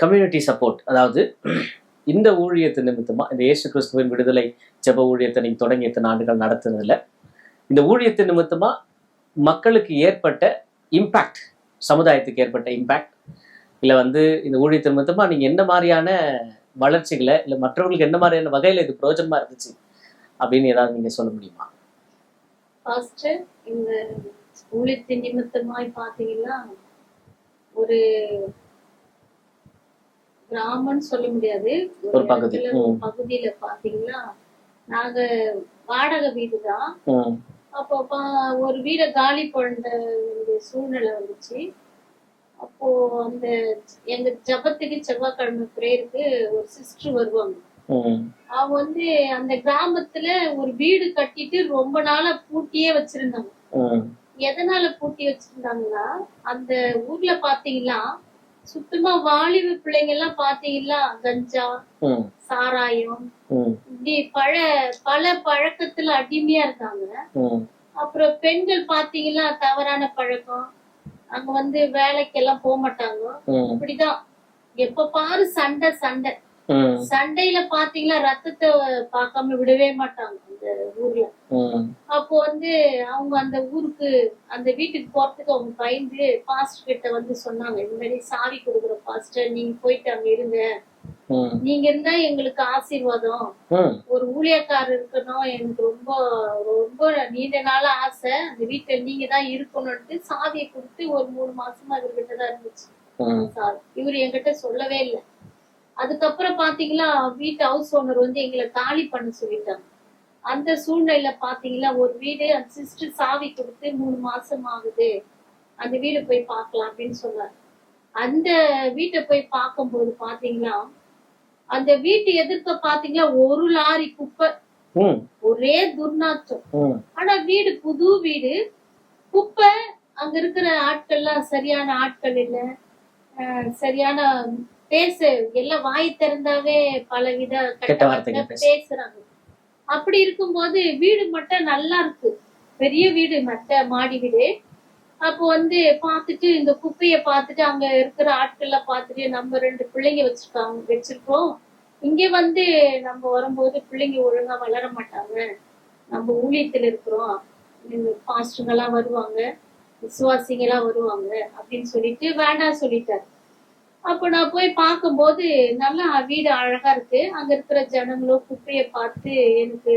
Community support, அதாவது இந்த ஊழியத்து நிமித்தமா, இந்த இயேசு கிறிஸ்துவின் விடுதலை ஜெப ஊழியத்தை நீங்க தொடங்கி எத்தனை ஆண்டுகள் நடத்துனதுல, இந்த ஊழியத்து நிமித்தமா மக்களுக்கு ஏற்பட்ட இம்பாக்ட், சமுதாயத்துக்கு ஏற்பட்ட இம்பாக்ட், இல்ல இந்த ஊழியத்து நிமித்தமா நீங்க என்ன மாதிரியான வளர்ச்சிகளை, இல்ல மற்றவர்களுக்கு என்ன மாதிரியான வகையில இது பிரயோஜனமா இருந்துச்சு அப்படின்னு ஏதாவது நீங்க சொல்ல முடியுமா? இந்த ஊழியத்தின் நிமித்தமாய் பாத்தீங்கன்னா, ஒரு கிராமம்னு சொல்ல முடியாது, ஒரு பகுதியில பாத்தீங்கன்னா நாங்க வாடகை வீடுதான். அப்போ ஒரு வீடை காலி பண்ண வேண்டிய சூழ்நிலை வந்துச்சு. அப்போ அந்த எங்க ஜபத்துக்கு செவ்வாய்க்கிழமை பிரேயருக்கு ஒரு சிஸ்டர் வருவாங்க. அவங்க அந்த கிராமத்துல ஒரு வீடு கட்டிட்டு ரொம்ப நாளா பூட்டியே வச்சிருந்தாங்க. எதனால பூட்டி வச்சிருந்தாங்கன்னா, அந்த ஊர்ல பாத்தீங்கன்னா சுத்தமா வாலிப பிள்ளைங்க எல்லாம் பாத்தீங்கன்னா கஞ்சா, சாராயம், இப்படி பல பழக்கத்துல அடிமையா இருந்தாங்க. அப்புறம் பெண்கள் பாத்தீங்கன்னா தவறான பழக்கம், அங்க வேலைக்கெல்லாம் போக மாட்டாங்க. இப்படிதான் எப்ப பாரு சண்டை சண்டை. சண்டையில பாத்தீங்கன்னா ரத்தத்தை பார்க்காம விடவே மாட்டாங்க அந்த ஊர்ல. அப்போ அவங்க அந்த ஊருக்கு அந்த வீட்டுக்கு போறதுக்கு அவங்க பயந்து பாஸ்டர் கிட்ட சொன்னாங்க, இந்த மாதிரி சாவி கொடுக்குற பாஸ்டர், நீங்க போயிட்டு அங்க இருங்க, நீங்க இருந்தா எங்களுக்கு ஆசீர்வாதம், ஒரு ஊழியக்காரர் இருக்கணும், எனக்கு ரொம்ப ரொம்ப நீண்ட நாள ஆசை, அந்த வீட்டுல நீங்க தான் இருக்கணும்ட்டு சாவியை கொடுத்து ஒரு 3 மாசமா இவர்கிட்டதான் இருந்துச்சு. இவரு என்கிட்ட சொல்லவே இல்லை. அதுக்கப்புறம் பாத்தீங்கன்னா வீட்டு ஹவுஸ் ஓனர் எங்களை காலி பண்ண சொல்லிட்டாங்க. அந்த சூழ்நிலையில பாத்தீங்கன்னா ஒரு வீடு அந்த சிஸ்டர் சாவி கொடுத்து 3 மாசம் ஆகுது, அந்த வீடு போய் பார்க்கலாம் அப்படின்னு சொன்னார். அந்த வீட்டை போய் பார்க்கும்போது பாத்தீங்கன்னா அந்த வீட்டு எதிர்க்க பாத்தீங்கன்னா ஒரு லாரி குப்பை, ஒரே துர்நாற்றம். ஆனா வீடு புது வீடு, குப்பை. அங்க இருக்கிற ஆட்கள்லாம் சரியான ஆட்கள் இல்ல, சரியான பேச எல்லாம் வாய் திறந்தாவே பலவித பேசுறாங்க. அப்படி இருக்கும்போது வீடு மட்டும் நல்லா இருக்கு, பெரிய வீடு, மட்ட மாடி வீடு. அப்போ பாத்துட்டு இந்த குப்பைய பாத்துட்டு அங்க இருக்கிற ஆட்கள்ல பாத்துட்டு, நம்ம 2 பிள்ளைங்க வச்சிருக்கோம், இங்க நம்ம வரும்போது பிள்ளைங்க ஒழுங்கா வளர மாட்டாங்க, நம்ம ஊழியத்துல இருக்கிறோம், பாஸ்டருங்க எல்லாம் வருவாங்க, விசுவாசிங்க எல்லாம் வருவாங்க அப்படின்னு சொல்லிட்டு வேண்டாம் சொல்லிட்டாரு. அப்ப நான் போய் பார்க்கும்போது நல்லா வீடு அழகா இருக்கு. அங்க இருக்கிற ஜனங்களும் குப்பைய பார்த்து எனக்கு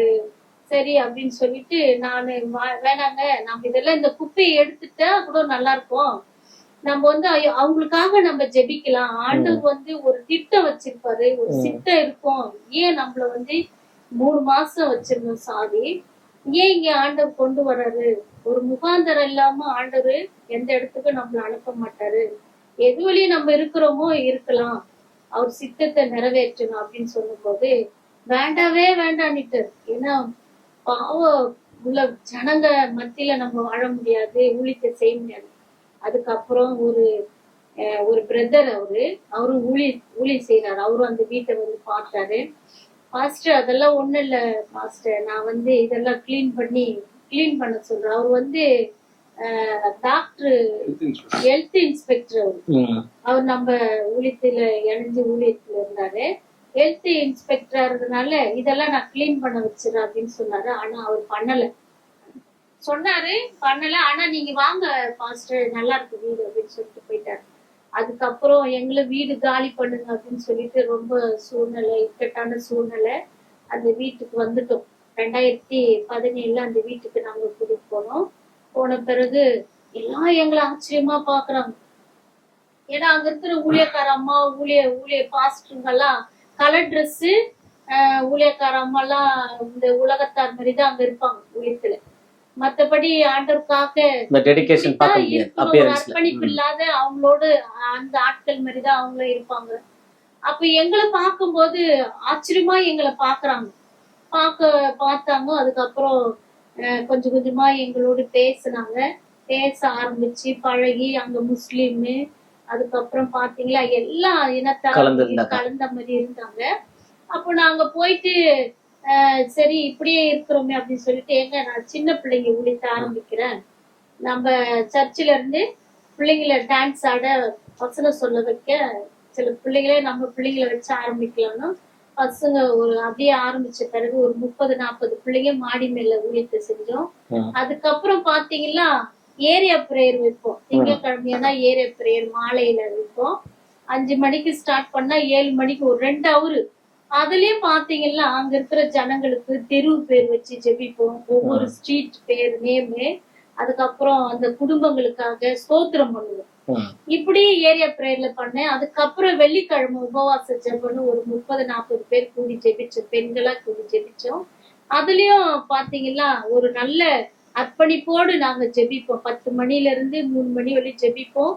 சரி அப்படின்னு சொல்லிட்டு நானு வேணாங்க, நம்ம இதெல்லாம் இந்த குப்பையை எடுத்துட்டா கூட நல்லா இருக்கும், நம்ம அவங்களுக்காக நம்ம ஜெபிக்கலாம், ஆண்டவர் ஒரு திட்டம் வச்சிருப்பாரு, ஒரு சிட்டம் இருக்கும், ஏன் நம்மள 3 மாசம் வச்சிருந்தோம் சாவி, ஏன் இங்க ஆண்டவர் கொண்டு வர்றாரு, ஒரு முகாந்தரம் இல்லாம ஆண்டவர் எந்த இடத்துக்கும் நம்மள அனுப்ப மாட்டாரு, எது வழியும் நம்ம இருக்கிறோமோ இருக்கலாம், அவர் சித்தத்தை நிறைவேற்றணும் அப்படின்னு சொல்லும் போது வேண்டாவே வேண்டான்னுட்டு. ஏன்னா பாவம் உள்ள ஜனங்க மத்தியில நம்ம வாழ முடியாது, ஊழியத்தை செய்ய முடியாது. அதுக்கப்புறம் ஒரு பிரதர் அவரும் ஊழியம் செய்யறாரு, அவரும் அந்த வீட்டை பார்த்தாரு. பாஸ்டர் அதெல்லாம் ஒண்ணும் இல்ல பாஸ்டர், நான் இதெல்லாம் கிளீன் பண்ண சொல்றேன். அவர் டாக்டர், ஹெல்த் இன்ஸ்பெக்டர், அவர் நம்ம ஊழியத்துல இருந்தாரு, ஹெல்த் இன்ஸ்பெக்டரா இருந்ததுனால இதெல்லாம் நான் கிளீன் பண்ண வச்சிடறேன் அப்படின்னு சொன்னாரு. ஆனா அவர் பண்ணல. ஆனா நீங்க வாங்க பாஸ்டர், நல்லா இருக்கு வீடு அப்படின்னு சொல்லிட்டு போயிட்டாரு. அதுக்கப்புறம் எங்களை வீடு காலி பண்ணுங்க அப்படின்னு சொல்லிட்டு ரொம்ப இக்கட்டான சூழ்நிலை, அந்த வீட்டுக்கு வந்துட்டோம். 2017 அந்த வீட்டுக்கு நாங்க கூட்டிட்டு போனோம். போன பிறகு எல்லாம் எங்களை ஆச்சரியமா பாக்குறாங்க. ஏன்னா அங்க இருக்கிற ஊழியக்கார அம்மா, ஊழிய பாஸ்டருங்க எல்லாம் கலர் ட்ரெஸ், ஊழியக்கார அம்மா எல்லாம் இந்த உலகத்தார் மாதிரிதான் அங்க இருப்பாங்க ஊழியத்துல. மத்தபடி ஆண்டவருக்காக அர்ப்பணிப்பு இல்லாத அவங்களோட அந்த ஆட்கள் மாதிரிதான் அவங்களும் இருப்பாங்க. அப்ப எங்களை பார்க்கும்போது ஆச்சரியமா எங்களை பார்த்தாங்க. அதுக்கப்புறம் கொஞ்சம் கொஞ்சமா எங்களோட பேச ஆரம்பிச்சு பழகி, அங்க முஸ்லீம், அதுக்கப்புறம் பாத்தீங்களா எல்லா இனத்தாரும் கலந்த மாதிரி இருந்தாங்க. அப்போ நாங்க போயிட்டு சரி இப்படியே இருக்கிறோமே அப்படின்னு சொல்லிட்டு, நான் சின்ன பிள்ளைங்க ஊழியத்த ஆரம்பிக்கிறேன், நம்ம சர்ச்சில இருந்து பிள்ளைங்களை டான்ஸ் ஆட வசனம் சொல்ல வைக்க சில பிள்ளைங்களே நம்ம பிள்ளைங்களை வச்சு ஆரம்பிக்கலாம்னா பசங்க ஒரு அப்படியே ஆரம்பிச்ச பிறகு ஒரு 30-40 பிள்ளைங்க மாடி மேல ஊழியத்தை செஞ்சோம். அதுக்கப்புறம் பாத்தீங்கன்னா ஏரியா பிரேயர் வைப்போம். திங்கட்கிழமையானா ஏரியா பிரேயர் மாலையில வைப்போம். 5 மணிக்கு ஸ்டார்ட் பண்ணா 7 மணிக்கு ஒரு 2 ஹவர். அதுலயும் பாத்தீங்கன்னா அங்க இருக்கிற ஜனங்களுக்கு தெரு பேர் வச்சு ஜெபிப்போம். ஒவ்வொரு ஸ்ட்ரீட் பேர் நேமு, அதுக்கப்புறம் அந்த குடும்பங்களுக்காக ஸ்தோத்திரம் பண்ணுவோம். இப்படி ஏரியா பிரேயர்ல பண்ணேன். அதுக்கப்புறம் வெள்ளிக்கிழமை உபவாச ஜெபம்னு ஒரு 30-40 பேர் கூடி ஜெபிச்சோம். பெண்களா கூடி ஜெபிச்சோம். அதுலயும் பாத்தீங்கன்னா ஒரு நல்ல அர்ப்பணிப்போடு நாங்க ஜெபிப்போம். 10 மணில இருந்து 3 மணி வரையும் ஜெபிப்போம்.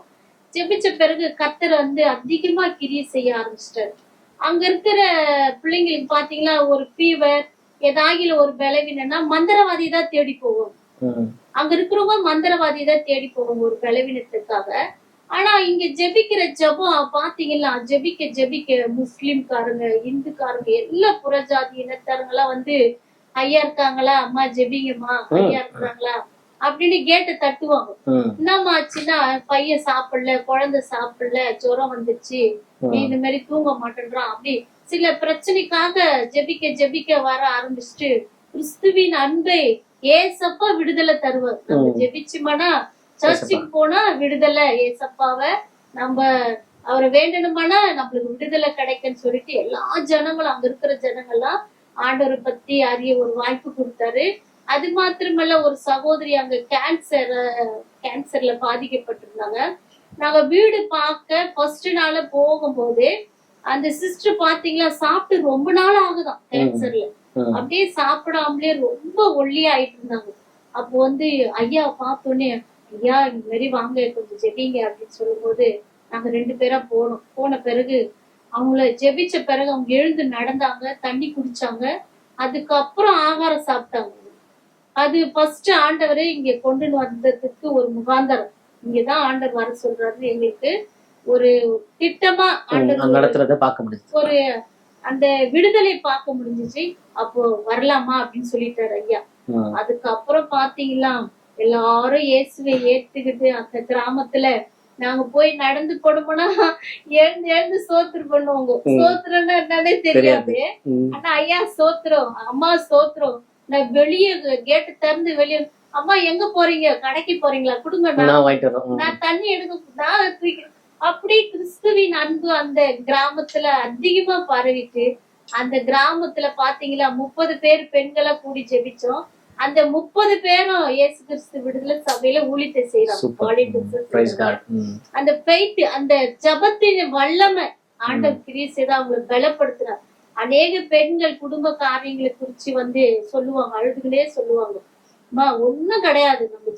ஜெபிச்ச பிறகு கர்த்தர் வந்து அதிகமா கிரியை செய்ய ஆரம்பிச்சிட்டாரு. அங்க இருக்கிற பிள்ளைங்களுக்கு பாத்தீங்கன்னா ஒரு ஃபீவர் ஏதாகில ஒரு பலவீனம்னா மந்திரவாதி தான் தேடி போவோம். அங்க இருக்கிறவங்க மந்திரவாதி தான் தேடி போவோம் ஒரு பலவீனத்துக்காக. ஆனா இங்க ஜெபிக்கிற ஜெபம் பாத்தீங்கன்னா ஜெபிக்க முஸ்லிம்காரங்க, இந்துக்காரங்க, எல்லா புறஜாதி இனத்தாரங்க எல்லாம் வந்து ஐயா இருக்காங்களா, அம்மா ஜெபிங்கம்மா, ஐயா இருக்கிறாங்களா அப்படின்னு கேட்ட தட்டுவாங்க. என்னம்மா ஆச்சுன்னா பையன் சாப்பிடல, குழந்தை சாப்பிடல, ஜுரம் வந்துச்சு, இந்த மாதிரி தூங்க மாட்டேன்றான், அப்படி சில பிரச்சனைக்காக ஜெபிக்க வர ஆரம்பிச்சுட்டு கிறிஸ்துவின் அன்பை ஏசப்பா விடுதலை தருவார். நம்ம ஜெபிச்சுமானா சர்ச்சுக்கு போனா விடுதலை, ஏசப்பாவை நம்ம அவரை வேண்டணுமானா நம்மளுக்கு விடுதலை கிடைக்குன்னு சொல்லிட்டு எல்லா ஜனங்களும் அங்க இருக்கிற ஜனங்கள்லாம் ஆண்டவரை பத்தி அறிய ஒரு வாய்ப்பு கொடுத்தாரு. அது மாத்திரமல்ல ஒரு சகோதரி அங்க கேன்சர்ல பாதிக்கப்பட்டிருந்தாங்க. நாங்க வீடு பார்க்க ஃபர்ஸ்ட் நாள் போகும்போது அந்த சிஸ்டர் பாத்தீங்களா சாப்பிட்டு ரொம்ப நாள் ஆகுதான் கேன்சர்ல, அப்படியே சாப்பிடாமலே ரொம்ப ஒல்லியா ஆயிட்டு இருந்தாங்க. அப்போ வந்து ஐயா பார்த்தோன்னே ஐயா இந்த மாதிரி வாங்க கொஞ்சம் ஜெபிங்க அப்படின்னு சொல்லும் போது நாங்க 2 பேரா போனோம். போன பிறகு அவங்கள ஜெபிச்ச பிறகு அவங்க எழுந்து நடந்தாங்க, தண்ணி குடிச்சாங்க, அதுக்கப்புறம் ஆகாரம் சாப்பிட்டாங்க. அது ஃபர்ஸ்ட் ஆண்டவரே இங்க கொண்டு வந்ததுக்கு ஒரு முகாந்தரம். இங்கதான் ஆண்டவர் வர சொல்றாரு. எங்களுக்கு ஒரு திட்டமா ஆண்டவர் நடத்துறத பார்க்க முடியுது, ஒரு அந்த விடுதலை பார்க்க முடிஞ்சிச்சு. அப்போ வரலாமா அப்படின்னு சொல்லிட்டாரு ஐயா. அதுக்கப்புறம் பாத்தீங்களா எல்லாரும் இயேசுவை ஏத்துக்கிட்டு அந்த கிராமத்துல நாங்க போய் நடந்து போனோம்னா எழுந்து சோத்திரம் பண்ணுவாங்க. சோத்திரம்னா என்னன்னே தெரியாது. ஆனா ஐயா சோத்திரம், அம்மா சோத்திரம். நான் வெளியே கேட்டு திறந்து வெளியே, அம்மா எங்க போறீங்க, கடைக்கு போறீங்களா, கொடுங்க நான் தண்ணி எடுக்க. அப்படி கிறிஸ்துவின் அன்பு அந்த கிராமத்துல அதிகமா பரவிட்டு அந்த கிராமத்துல பாத்தீங்களா 30 பேர் பெண்களா கூடி ஜெபிச்சோம். அந்த 30 பேரும் இயேசு கிறிஸ்து விடுதலை சபையில ஊழியத்தை செய்யறாங்க. அந்த பெய்த் அந்த ஜபத்தின் வல்லமை ஆண்டவர் கிரியை செய்து அவங்களை பலப்படுத்துறாங்க. அநேக பெண்கள் குடும்ப காரியங்களை குறிச்சு வந்து சொல்லுவாங்க, அழுதுகளே சொல்லுவாங்க, அம்மா ஒண்ணும் கிடையாது, நம்ம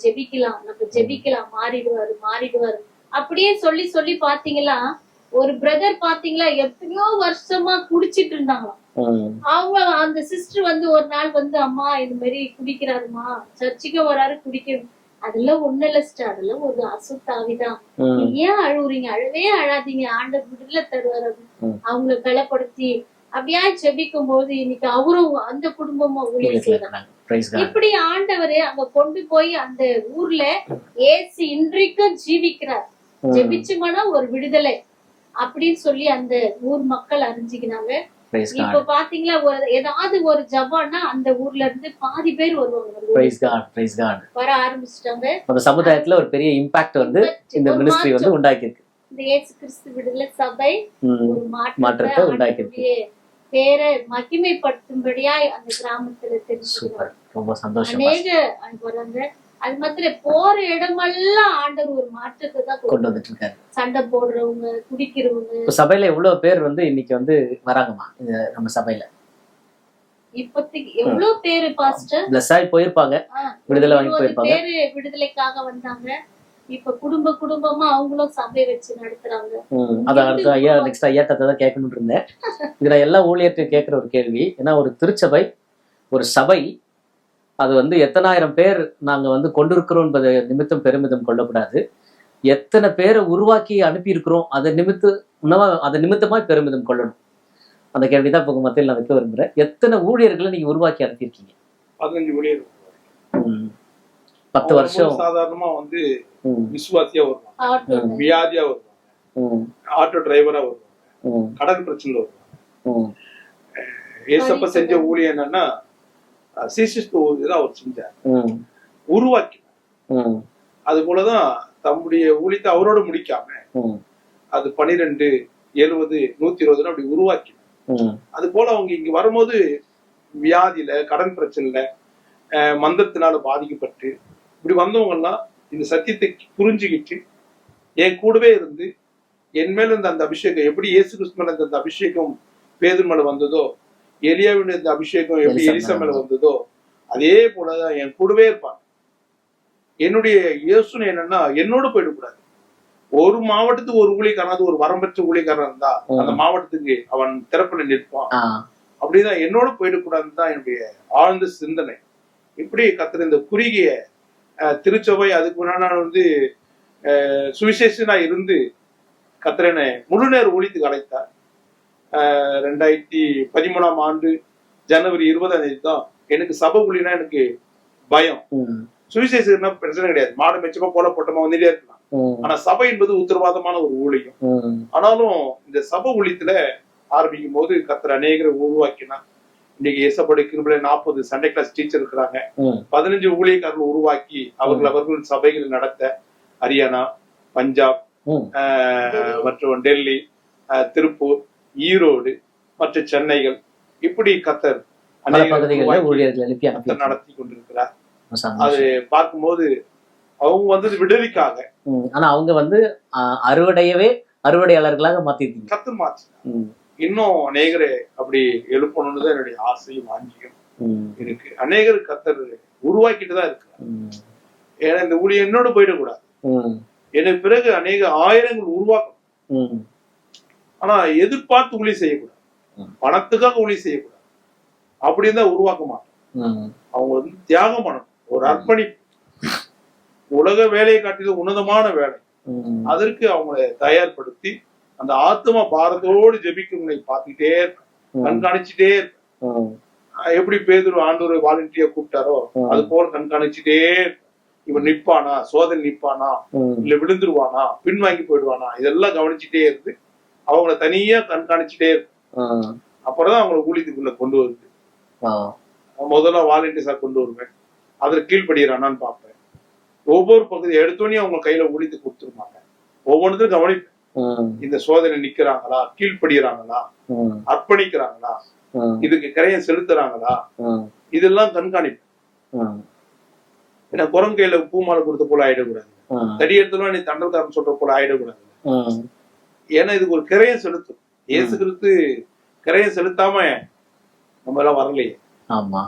ஜெபிக்கலாம், மாறிடுவாரு அப்படியே சொல்லி பாத்தீங்களா ஒரு பிரதர் பாத்தீங்களா எத்தனையோ வருஷமா குடிச்சிட்டு இருந்தாங்களாம். அவங்க அந்த சிஸ்டர் வந்து ஒரு நாள் வந்து அம்மா இது மாதிரி குடிக்கிறாருமா, சர்ச்சுக்கு வராரு குடிக்க, அதெல்லாம் ஒண்ணு இல்ல சிஸ்டர், அதெல்லாம் ஒரு அசுத்தாவிதான், ஏன் அழுவுறீங்க, அழவே அழாதீங்க, ஆண்டவர் விடுதலை தருவாரு. அவங்களை பலப்படுத்தி அப்படியா ஜெபிக்கும் போது இன்னைக்கு அவரும் அந்த குடும்பமும் ஊழியம் செய்யறாங்க. இப்படி ஆண்டவரு அங்க கொண்டு போய் அந்த ஊர்ல ஏசு இன்றைக்கும் ஜீவிக்கிறார். ஜெபிச்சுமானா ஒரு விடுதலை அப்படின்னு சொல்லி அந்த ஊர் மக்கள் அறிஞ்சுக்கினாங்க. இப்ப பாத்தீங்களா ஏதாவது ஒரு ஜபம்னா அந்த ஊர்ல இருந்து பாதி பேர் வருவாங்க, வர ஆரம்பிச்சிட்டாங்க. அந்த சமுதாயத்துல ஒரு பெரிய இம்பாக்ட் வந்து இந்த மினிஸ்ட்ரி வந்து உண்டாக்கி இருக்கு. இந்த இயேசு கிறிஸ்து விடுதலை சபை ஒரு மாற்றத்தை உண்டாக்கி இருக்கு. பேரை மகிமைப்படுத்தும்படியா அந்த கிராமத்துல தெரிஞ்சு ரொம்ப சந்தோஷம். அநேக வராங்க. அது மாத்திரம் போற இடமெல்லாம் ஆண்டவர் ஒரு மாற்றத்தை தான் கொண்டு வந்துட்டு இருக்காரு. சண்டை போடுறவங்க, குடிக்கிறவங்க. சபையில எவ்வளவு பேர் வந்து இன்னைக்கு வந்து வராங்கம்மா நம்ம சபையில? இப்போதைக்கு எவ்வளவு பேரு பாஸ்டர் பிளஸ் ஆகி போயிருப்பாங்க, விடுதலை வாங்கி போயிருப்பாங்க. பேரு விடுதலைக்காக வந்தாங்க. இப்ப குடும்பமா அவங்களும் சபை வச்சு நடத்துறாங்க. அதான் அடுத்து ஐயா நெக்ஸ்ட் ஐயா தான் கேட்கணும்னு இருந்தேன். இதுல எல்லா ஊழியர்கிட்டையும் கேட்கிற ஒரு கேள்வி, ஏன்னா ஒரு திருச்சபை, ஒரு சபை, அது வந்து எத்தனாயிரம் பேர் நாங்க வந்து கொண்டிருக்கிறோம் என்பது நிமித்தம் பெருமிதம் கொள்ளக்கூடாது. எத்தனை பேரை உருவாக்கி அனுப்பி இருக்கிறோம் அதை நிமித்தமா பெருமிதம் கொள்ளணும். அந்த கேள்விதான் இப்போ மத்தியில் நான் வைக்க விரும்புறேன். எத்தனை ஊழியர்களை நீங்க உருவாக்கி அனுப்பியிருக்கீங்க? 15 ஊழியர்கள். 10 வருஷம் சாதாரணமா வந்து விசுவாசியா வருவாங்க, வியாதியா வருவாங்க, ஆட்டோ டிரைவரா வருவாங்க, கடன் பிரச்சனை வருவாங்க. ஏசப்ப செஞ்ச ஊழியம் என்னன்னா சீசிஸ்து ஊழியம் அவர் செஞ்சார், உருவாக்கினார். அது போலதான் தம்முடைய ஊழியத்தை அவரோட முடிக்காம அது 12, 70, 120 அப்படி உருவாக்கினார். அது போல அவங்க இங்க வரும்போது வியாதியில, கடன் பிரச்சனைல, மந்தத்தினால பாதிக்கப்பட்டு இப்படி வந்தவங்க எல்லாம் இந்த சத்தியத்தை புரிஞ்சுக்கிட்டு என் கூடவே இருந்து என் மேல இருந்த அந்த அபிஷேகம் எப்படி இயேசு கிறிஸ்து மேல இருந்த அந்த அபிஷேகம் பேதுரு மேல வந்ததோ, எலியாவின் இந்த அபிஷேகம் எப்படி எலிசா மேல வந்ததோ, அதே போலதான் என் கூடவே இருப்பாங்க. என்னுடைய யோசனை என்னன்னா, என்னோட போயிடக்கூடாது. ஒரு மாவட்டத்துக்கு ஒரு ஊழியக்காரன், ஒரு வரம்பற்ற ஊழியக்காரன் இருந்தா அந்த மாவட்டத்துக்கு அவன் திறப்புல நிற்பான். அப்படிதான் என்னோட போயிடக்கூடாதுன்னு தான் என்னுடைய ஆழ்ந்த சிந்தனை. இப்படி கர்த்தர் இந்த குறுகிய திருச்சபை, அதுக்கு முன்னாடி நான் சுவிசேஷனா இருந்து கர்த்தர் என்னை முழு நேர ஊழியத்துக்கு அழைத்தார். 2013ஆம் ஆண்டு ஜனவரி 20ஆம் தான் எனக்கு சபை ஊழியனா எனக்கு பயம். சுவிசேஷம்னா பிரச்சனை கிடையாது, மாடு மெச்சமா போல போட்டமா வந்துட்டே இருக்கலாம். ஆனா சபை என்பது உத்தரவாதமான ஒரு ஊழியம். ஆனாலும் இந்த சபை ஊழியத்துல ஆரம்பிக்கும் போது கர்த்தர் அநேகரை உருவாக்கினா. இன்னைக்கு ஏசப்படி கிருபையில 40 சண்டே கிளாஸ் டீச்சர் இருக்கிறாங்க. 15 ஊழியக்காரர்கள் உருவாக்கி அவர்கள் சபைகளை நடத்த ஹரியானா, பஞ்சாப், மற்றும் டெல்லி, திருப்பூர், ஈரோடு, மற்ற சென்னைகள், இப்படி கர்த்தர் நடத்தி கொண்டிருக்கிறார். அது பார்க்கும்போது அவங்க வந்தது விடுதலைக்காக. ஆனா அவங்க அறுவடையாளர்களாக மாத்திருக்கீங்க. கர்த்தர் மாத்தி இன்னும் அநேகரை அப்படி எழுப்பணும்னு தான் என்னுடைய ஆசையும் வாஞ்சியும் இருக்கு. அநேகர் கர்த்தர் உருவாக்கிட்டு தான் இருக்கு. ஏன்னா இந்த ஊழியம் என்னோட போயிடக்கூடாது. எனக்கு பிறகு அநேக ஆயிரங்கள் உருவாக்கணும். ஆனா எதிர்பார்த்து ஊழியம் செய்யக்கூடாது, பணத்துக்காக ஊழியம் செய்யக்கூடாது. அப்படின்னு தான் உருவாக்க மாட்டோம். அவங்க தியாகம் பண்ணணும், ஒரு அர்ப்பணிப்பு. உலக வேலையை காட்டிலும் உன்னதமான வேலை. அதற்கு அவங்களை தயார்படுத்தி அந்த ஆத்மா பாரத்தோடு ஜெபிக்கிறவங்களை பார்த்துட்டே இருப்பேன், கண்காணிச்சுட்டே இருப்பேன். எப்படி பேதுரு ஆண்டவரை வாலண்டியா கூப்பிட்டாரோ அது போல கண்காணிச்சுட்டே இருப்பேன். இவன் நிப்பானா, சோதனை நிப்பானா, இல்ல விழுந்துருவானா, பின்வாங்கி போயிடுவானா, இதெல்லாம் கவனிச்சுட்டே இருந்து அவங்கள தனியா கண்காணிச்சுட்டே இருப்பேன். அப்புறம் அவங்களை ஊழியத்துக்குள்ள கொண்டு வருது. முதல்ல வாலண்டியர்ஸா கொண்டு வருவேன், அதுல கீழ்படுகிறானான்னு பார்ப்பேன். ஒவ்வொரு பகுதியை எடுத்தோடனே அவங்க கையில ஊழித்து கொடுத்துருவாங்க. ஒவ்வொன்றுத்தையும் கவனிப்பேன். இந்த சோதனை நிக்கிறாங்களா, கீழ்படுகிறாங்களா, அர்ப்பணிக்கிறாங்களா, இதுக்கு கரையம் செலுத்துறாங்களா, இதெல்லாம் கண்காணிப்பேன். ஏன்னா குரங்கு கையில பூமாலை கொடுத்த போல ஆயிடக்கூடாது, தடி எடுத்தோம் நீ தண்டல்காரன் சொல்ற போல ஆயிடக்கூடாது. ஏன்னா இதுக்கு ஒரு கரையம் செலுத்தும். இயேசு கிறிஸ்து கரையம் செலுத்தாம நம்ம எல்லாம் வரலையே. ஆமா.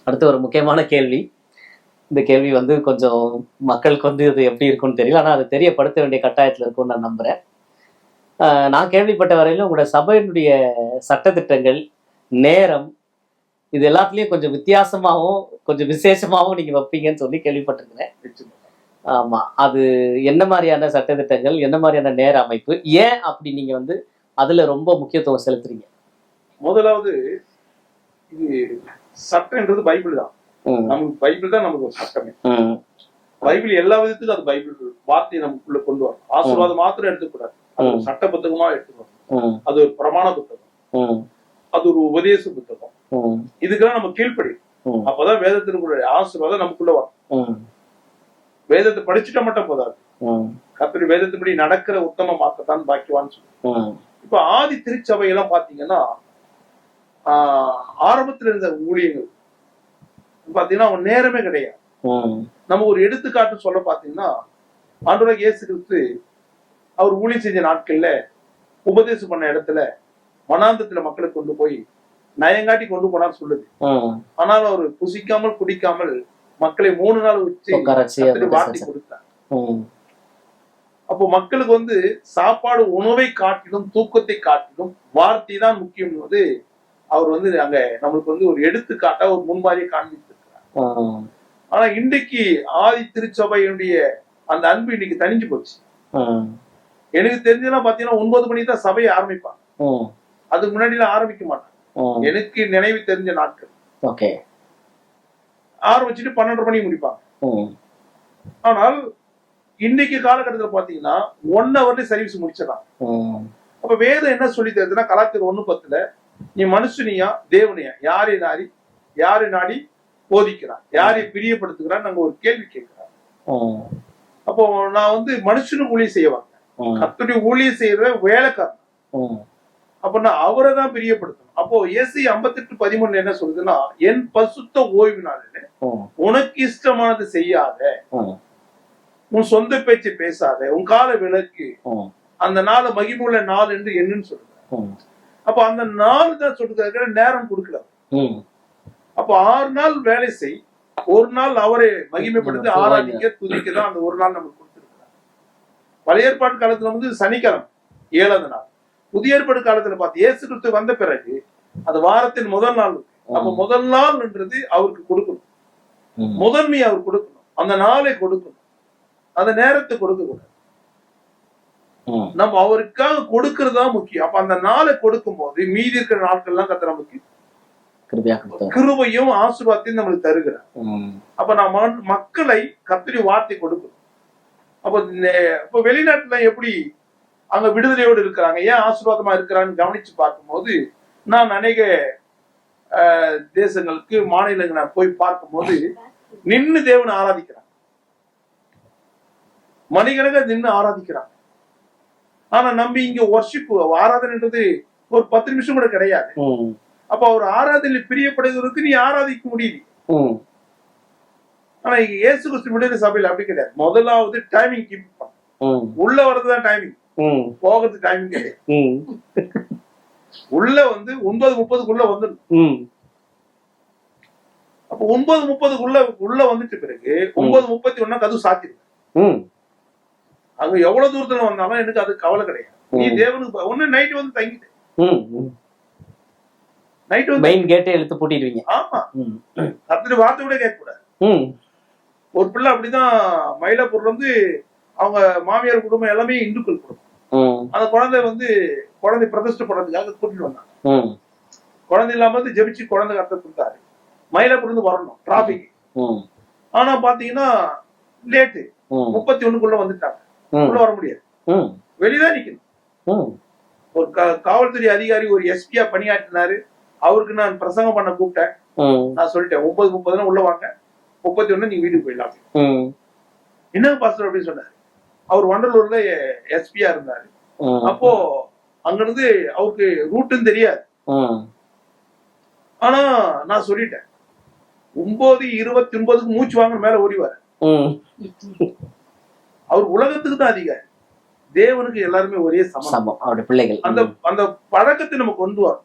அடுத்து ஒரு முக்கியமான கேள்வி. இந்த கேள்வி கொஞ்சம் மக்களுக்கு இது எப்படி இருக்கும்னு தெரியல, ஆனா அது தெரியப்படுத்த வேண்டிய கட்டாயத்துல இருக்கும்னு நான் நம்புறேன். நான் கேள்விப்பட்ட வரையிலும் உங்களோட சபையினுடைய சட்டத்திட்டங்கள், நேரம், இது எல்லாத்துலயும் கொஞ்சம் வித்தியாசமாகவும் கொஞ்சம் விசேஷமாகவும் நீங்க வைப்பீங்கன்னு சொல்லி கேள்விப்பட்டிருக்கிறேன். ஆமா, அது என்ன மாதிரியான சட்டத்திட்டங்கள், என்ன மாதிரியான நேர அமைப்பு, ஏன் அப்படி நீங்க அதுல ரொம்ப முக்கியத்துவம் செலுத்துறீங்க? முதலாவது, இது சட்டம்ன்றது பைபிள் தான். நமக்கு பைபிள் தான் நமக்கு ஒரு சட்டமே. பைபிள் எல்லா விதத்துக்கும் அது பைபிள் வார்த்தையை நமக்குள்ள கொண்டு வரும். ஆசீர்வாதம் மாத்திரம் எடுத்துக்கூடாது, அது ஒரு சட்ட புத்தகமா எடுத்துக்கணும். அது ஒரு பிரமாண புத்தகம், அது ஒரு உபதேச புத்தகம். இதுக்கெல்லாம் நம்ம கீழ்ப்படி, அப்பதான் வேதத்தினுடைய ஆசீர்வாதம் நமக்குள்ள வரும். வேதத்தை படிச்சுட்டா மட்டும் போதாது, கர்த்தருடைய வேதத்தின்படி நடக்கிற உத்தம மாற்றத்தான் பாக்கியவான்னு சொல்லுவோம். இப்ப ஆதி திருச்சபை எல்லாம் பாத்தீங்கன்னா ஆரம்பத்துல இருந்த ஊழியங்கள் பாத்தீங்கன்னா அவங்க நேரமே கிடையாது. நம்ம ஒரு எடுத்துக்காட்டு சொல்ல பாத்தீங்கன்னா, ஆண்டவராகிய இயேசு கிறிஸ்து அவர் ஊழியம் செஞ்ச நாட்கள்ல உபதேசம் பண்ண இடத்துல வனாந்தரத்துல மக்களை கொண்டு போய் நயங்காட்டி கொண்டு போனான்னு சொல்லுது. ஆனால் அவர் புசிக்காமல் குடிக்காமல் மக்களை 3 நாள் வச்சு வாட்டி கொடுத்தார். அப்போ மக்களுக்கு சாப்பாடு, உணவை காட்டிலும் தூக்கத்தை காட்டிலும் வார்த்தை தான் முக்கியம் போது அவர் அங்க நம்மளுக்கு ஒரு எடுத்துக்காட்டா ஒரு முன்மாதிரியை காண்பித்திருக்கிறார். ஆனா இன்றைக்கு ஆதி திருச்சபையினுடைய அந்த அன்பு இன்னைக்கு தனிஞ்சு போச்சு. எனக்கு தெரிஞ்சதெல்லாம் பாத்தீங்கன்னா 9 மணிக்கு தான் சபையை ஆரம்பிப்பாங்க, அதுக்கு முன்னாடி எல்லாம் ஆரம்பிக்க மாட்டாங்க. எனக்கு நினைவு தெரிஞ்ச நாட்கள் ஆரம்பிச்சுட்டு 12:30 மணிக்கு முடிப்பாங்க. ஆனால் இன்னைக்கு காலகட்டத்தில் பாத்தீங்கன்னா 1 ஹவர்ல சர்வீஸ் முடிச்சிடறாங்க. அப்ப அப்ப வேதம் என்ன சொல்லி தருதுன்னா கலாத்தியர் 1:10 நீ மனுஷனியா தேவனையா யாரை நாடி போதிக்கிறான், யாரை பிரியப்படுத்துகிறான் நாங்க ஒரு கேள்வி கேட்கிறான். அப்போ நான் வந்து மனுஷனுக்கு ஊழியம் செய்வாங்க, கர்த்தருடைய ஊழியம் செய்யற வேலைக்காரன். அப்ப நான் அவரை தான் பிரியப்படுத்தணும். அப்போ ஏசாயா 58:13 என்ன சொல்லுதுன்னா, என் பசுத்த ஓய்வினாலே உனக்கு இஷ்டமானது செய்யாத, உன் சொந்த பேச்சு பேசாத, உன் கால விலக்கு, அந்த நாள் மகிமுள்ள நாள் என்று என்னன்னு சொல்லுங்க. அப்ப அந்த நாள் தான் சொல்லுங்க, நேரம் கொடுக்கல. அப்ப 6 நாள் வேலை செய், ஒரு நாள் அவரை மகிமைப்படுத்தி ஆராதிக்க துதிக்க தான் அந்த ஒரு நாள் நமக்கு கொடுத்திருக்கிறார். பழைய ஏற்பாட்டு காலத்துல வந்து சனிக்கிழமை 7வது நாள். புதிய ஏற்பாடு காலத்துல பார்த்து இயேசு கிறிஸ்து வந்த பிறகு அது வாரத்தின் முதல் நாள். அப்ப முதல் நாள்ன்றது அவருக்கு கொடுக்கணும், முதன்மை அவர் கொடுக்கணும், அந்த நாளை கொடுக்கணும், அந்த நேரத்தை கொடுக்க கூடாது. நம்ம அவருக்காக கொடுக்கறதா முக்கியம். அப்ப அந்த நாளை கொடுக்கும் போது மீதி இருக்கிற நாட்கள் எல்லாம் கர்த்தர் நமக்கு கிருபையும் ஆசீர்வாதத்தையும் நம்மளுக்கு தருகிறார். அப்ப நான் மக்களை கர்த்தருடைய வார்த்தை கொடுக்கணும். அப்ப வெளிநாட்டுல எப்படி அங்க விடுதலையோடு இருக்கிறாங்க, ஏன் ஆசீர்வாதமா இருக்கிறான்னு கவனிச்சு பார்க்கும்போது, நான் அநேக தேசங்களுக்கு மாநிலங்கள் நான் போய் பார்க்கும்போது நின்னு தேவனை ஆராதிக்கிறாங்க, மணிகணக்க நின்று ஆராதிக்கிறாங்க. ஆனா நம்ம இங்க வர்ஷிப் ஆராதனைன்றது ஒரு 10 நிமிஷம் கூட கிடையாது. அப்ப அவர் ஆராதனை பிரியப்படுகிறதுக்கு நீ ஆராதிக்க முடியல. ஆனா இங்க இயேசு கிறிஸ்து விடுதலை சபையில அப்படி கிடையாது. முதலாவது டைமிங் கீப் பண்ண, உள்ள வர்றதுதான் டைமிங், போகிறது டைமிங் கிடையாது. உள்ள வந்து 9:30 வந்துடும். அப்ப 9:30 உள்ள வந்துட்டு பிறகு 9:31 கதவு சாத்திருக்கு. அங்க எவ்வளவு தூரத்துல வந்தாலும் எனக்கு அது கவலை கிடையாது. நீ தேவனுக்கு ஒண்ணு நைட் வந்து தங்கிட்டு நைட் வந்து மெயின் கேட்டை இழுத்து பூட்டிடுவீங்க. ஆமா, கர்த்தருடைய வார்த்தை கூட கேட்க கூடாது. ஒரு பிள்ளை அப்படிதான் மயிலாப்பூர்ல வந்து அவங்க மாமியார் குடும்பம் எல்லாமே இந்துக்கள் குடும்பம். அந்த குழந்தை பிரதிஷ்டை பண்றதுக்காக கூட்டிட்டு வந்தாங்க. குழந்தை இல்லாம வந்து ஜெபிச்சு குழந்தை கர்த்தர் கொடுத்தாரு. மயிலாப்பூர்ல இருந்து வரணும் டிராபிக். ஆனா பாத்தீங்கன்னா லேட்டு 31 வந்துட்டாங்க. உள்ள வர முடியாது, வெளிதான் நிக்கணும். ஒரு காவல்துறை அதிகாரி ஒரு எஸ்பியா பணியாற்றினாரு. அவருக்கு நான் பிரசங்கம் பண்ண கூப்பிட்டேன். நான் சொல்லிட்டேன் 9:30 உள்ள வாங்க, 31 நீங்க வீட்டுக்கு போயிடலாம். என்ன பாஸ்டர் அப்படின்னு சொன்னாரு. அவர் வண்டலூர்ல எஸ்பியா இருந்தாரு. அப்போ அங்க இருந்து அவருக்கு ரூட்டுன்னு தெரியாது. ஆனா நான் சொல்லிட்டேன் 9:29 மூச்சு வாங்க மேல ஓடிவாரு. அவர் உலகத்துக்கு தான் அதிகாரி, தேவனுக்கு எல்லாருமே ஒரே சமம். அவருடைய பிள்ளைகள் அந்த பழக்கத்தை நம்ம கொண்டு வரோம்.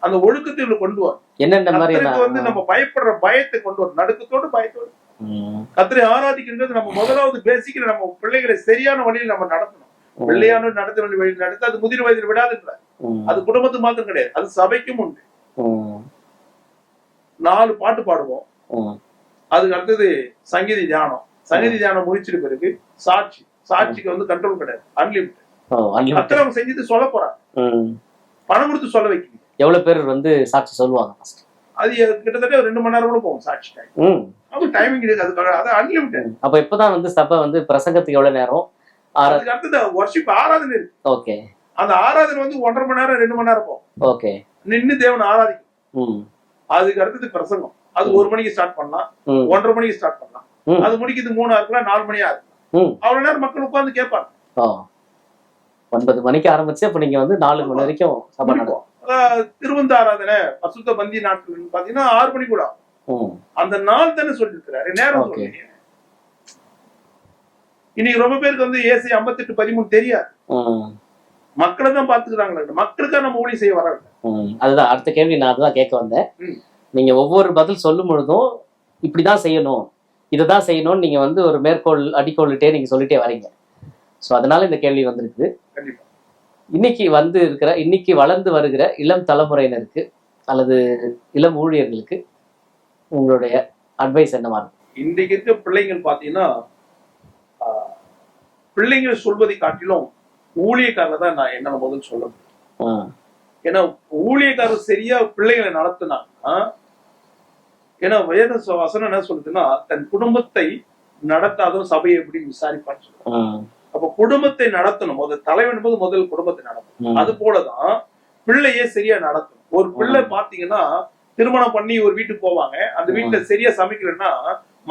அந்த ஒழுக்கத்தை கொண்டு வரும். வந்து நம்ம பயப்படுற பயத்தை கொண்டு வரும், நடுக்கத்தோடு பயத்தோடு கர்த்தரை ஆராதிக்கின்றது நம்ம முதலாவது பேசிக்கல. நம்ம பிள்ளைகளை சரியான வழியில் நம்ம நடத்தணும். பிள்ளையான நடத்த வேண்டிய வழியில் நடத்த, அது முதிர் வயதில் விடாதுன்ற, அது குடும்பத்துக்கு மாத்திரம் கிடையாது, அது சபைக்கும் உண்டு. 4 பாட்டு பாடுவோம். அதுக்கு அடுத்தது சங்கீத தியானம். சங்கீத தியானம் முடிச்சிட்டு பிறகு சாட்சிக்கு வந்து கண்ட்ரோல் கிடையாது, அன்லிமிட்டட். கர்த்தர் அவங்க செஞ்சது சொல்ல போறாங்க, பணம் கொடுத்து சொல்ல வைக்கணும். எவ்வளவு பேர் வந்து சாட்சி சொல்லுவாங்க? அது கிட்டத்தட்ட 2 மணி நேரம் கூட போகும் சாட்சி டைம். அப்ப டைமிங் கிடையாது, அது அன்லிமிட்டட். அப்ப இப்பதான் வந்து சபை வந்து பிரசங்கத்துக்கு எவ்வளவு நேரம், அதுக்கு அடுத்தது வர்ஷிப் ஆராதனை இருக்கு. ஓகே, அந்த ஆராதனை வந்து 1.5 மணி நேரம் 2 மணி நேரம் போகும். ஓகே, நின்னு தேவனை ஆராதிக்கும். அதுக்கு அடுத்தது பிரசங்கம். அது 1 மணிக்கு ஸ்டார்ட் பண்ணலாம், 1:30 மணிக்கு ஸ்டார்ட் பண்ணலாம். அது முடிக்கிறது 3 இருக்கலாம், 4 மணி ஆகும். அவ்வளவு நேரம் மக்கள் உட்கார்ந்து கேட்பாங்க. 9 மணிக்கு ஆரம்பிச்சு அப்ப நீங்க வந்து 4 மணி வரைக்கும் சபை நடக்கும். திருவந்த ஆராதனை பசுத்த பந்தி நாட்கள் பாத்தீங்கன்னா 6 மணி கூட அந்த நாள் தானே சொல்லிருக்கிறாரு, நேரம். இன்னைக்கு ரொம்ப பேருக்கு வந்து ஏசாயா 58:13 தெரியாது. மக்களை தான் பாத்துக்கிறாங்க, மக்களுக்காக நம்ம ஊழியம் செய்ய வர. அதுதான் அடுத்த கேள்வி, நான் அதுதான் கேட்க வந்தேன். நீங்க ஒவ்வொரு பதில் சொல்லும் பொழுதும் இப்படிதான் செய்யணும், இதைதான் செய்யணும்னு நீங்க வந்து ஒரு மேற்கோள் அடிக்கோள்கிட்டே நீங்க சொல்லிட்டே வரீங்க. ஸோ அதனால இந்த கேள்வி வந்திருக்கு. இன்னைக்கு வளர்ந்து வருகிற இளம் தலைமுறையினருக்கு அல்லது இளம் ஊழியர்களுக்கு உங்களுடைய அட்வைஸ் என்னவா இருக்கும்? இன்றைக்கு இருக்க பிள்ளைங்கள் பாத்தீங்கன்னா, பிள்ளைங்கள் சொல்வதை காட்டிலும் ஊழியக்காரர் தான் நான் என்ன முதல் சொல்லணும். ஏன்னா ஊழியக்காரர் சரியா பிள்ளைகளை நடத்தினாங்கன்னா, ஏன்னா வேத வசனம் என்ன சொல்லுதுன்னா, தன் குடும்பத்தை நடத்தாத சபையை எப்படி விசாரிப்பான்னு சொல்லுவாங்க. அப்ப குடும்பத்தை நடத்தணும். முதல் தலைவன் போது முதல் குடும்பத்தை நடத்தணும். அது போலதான் பிள்ளையே சரியா நடத்தணும். ஒரு பிள்ளை பாத்தீங்கன்னா திருமணம் பண்ணி ஒரு வீட்டுக்கு போவாங்க, அந்த வீட்டுல சரியா சமைக்கிறேன்னா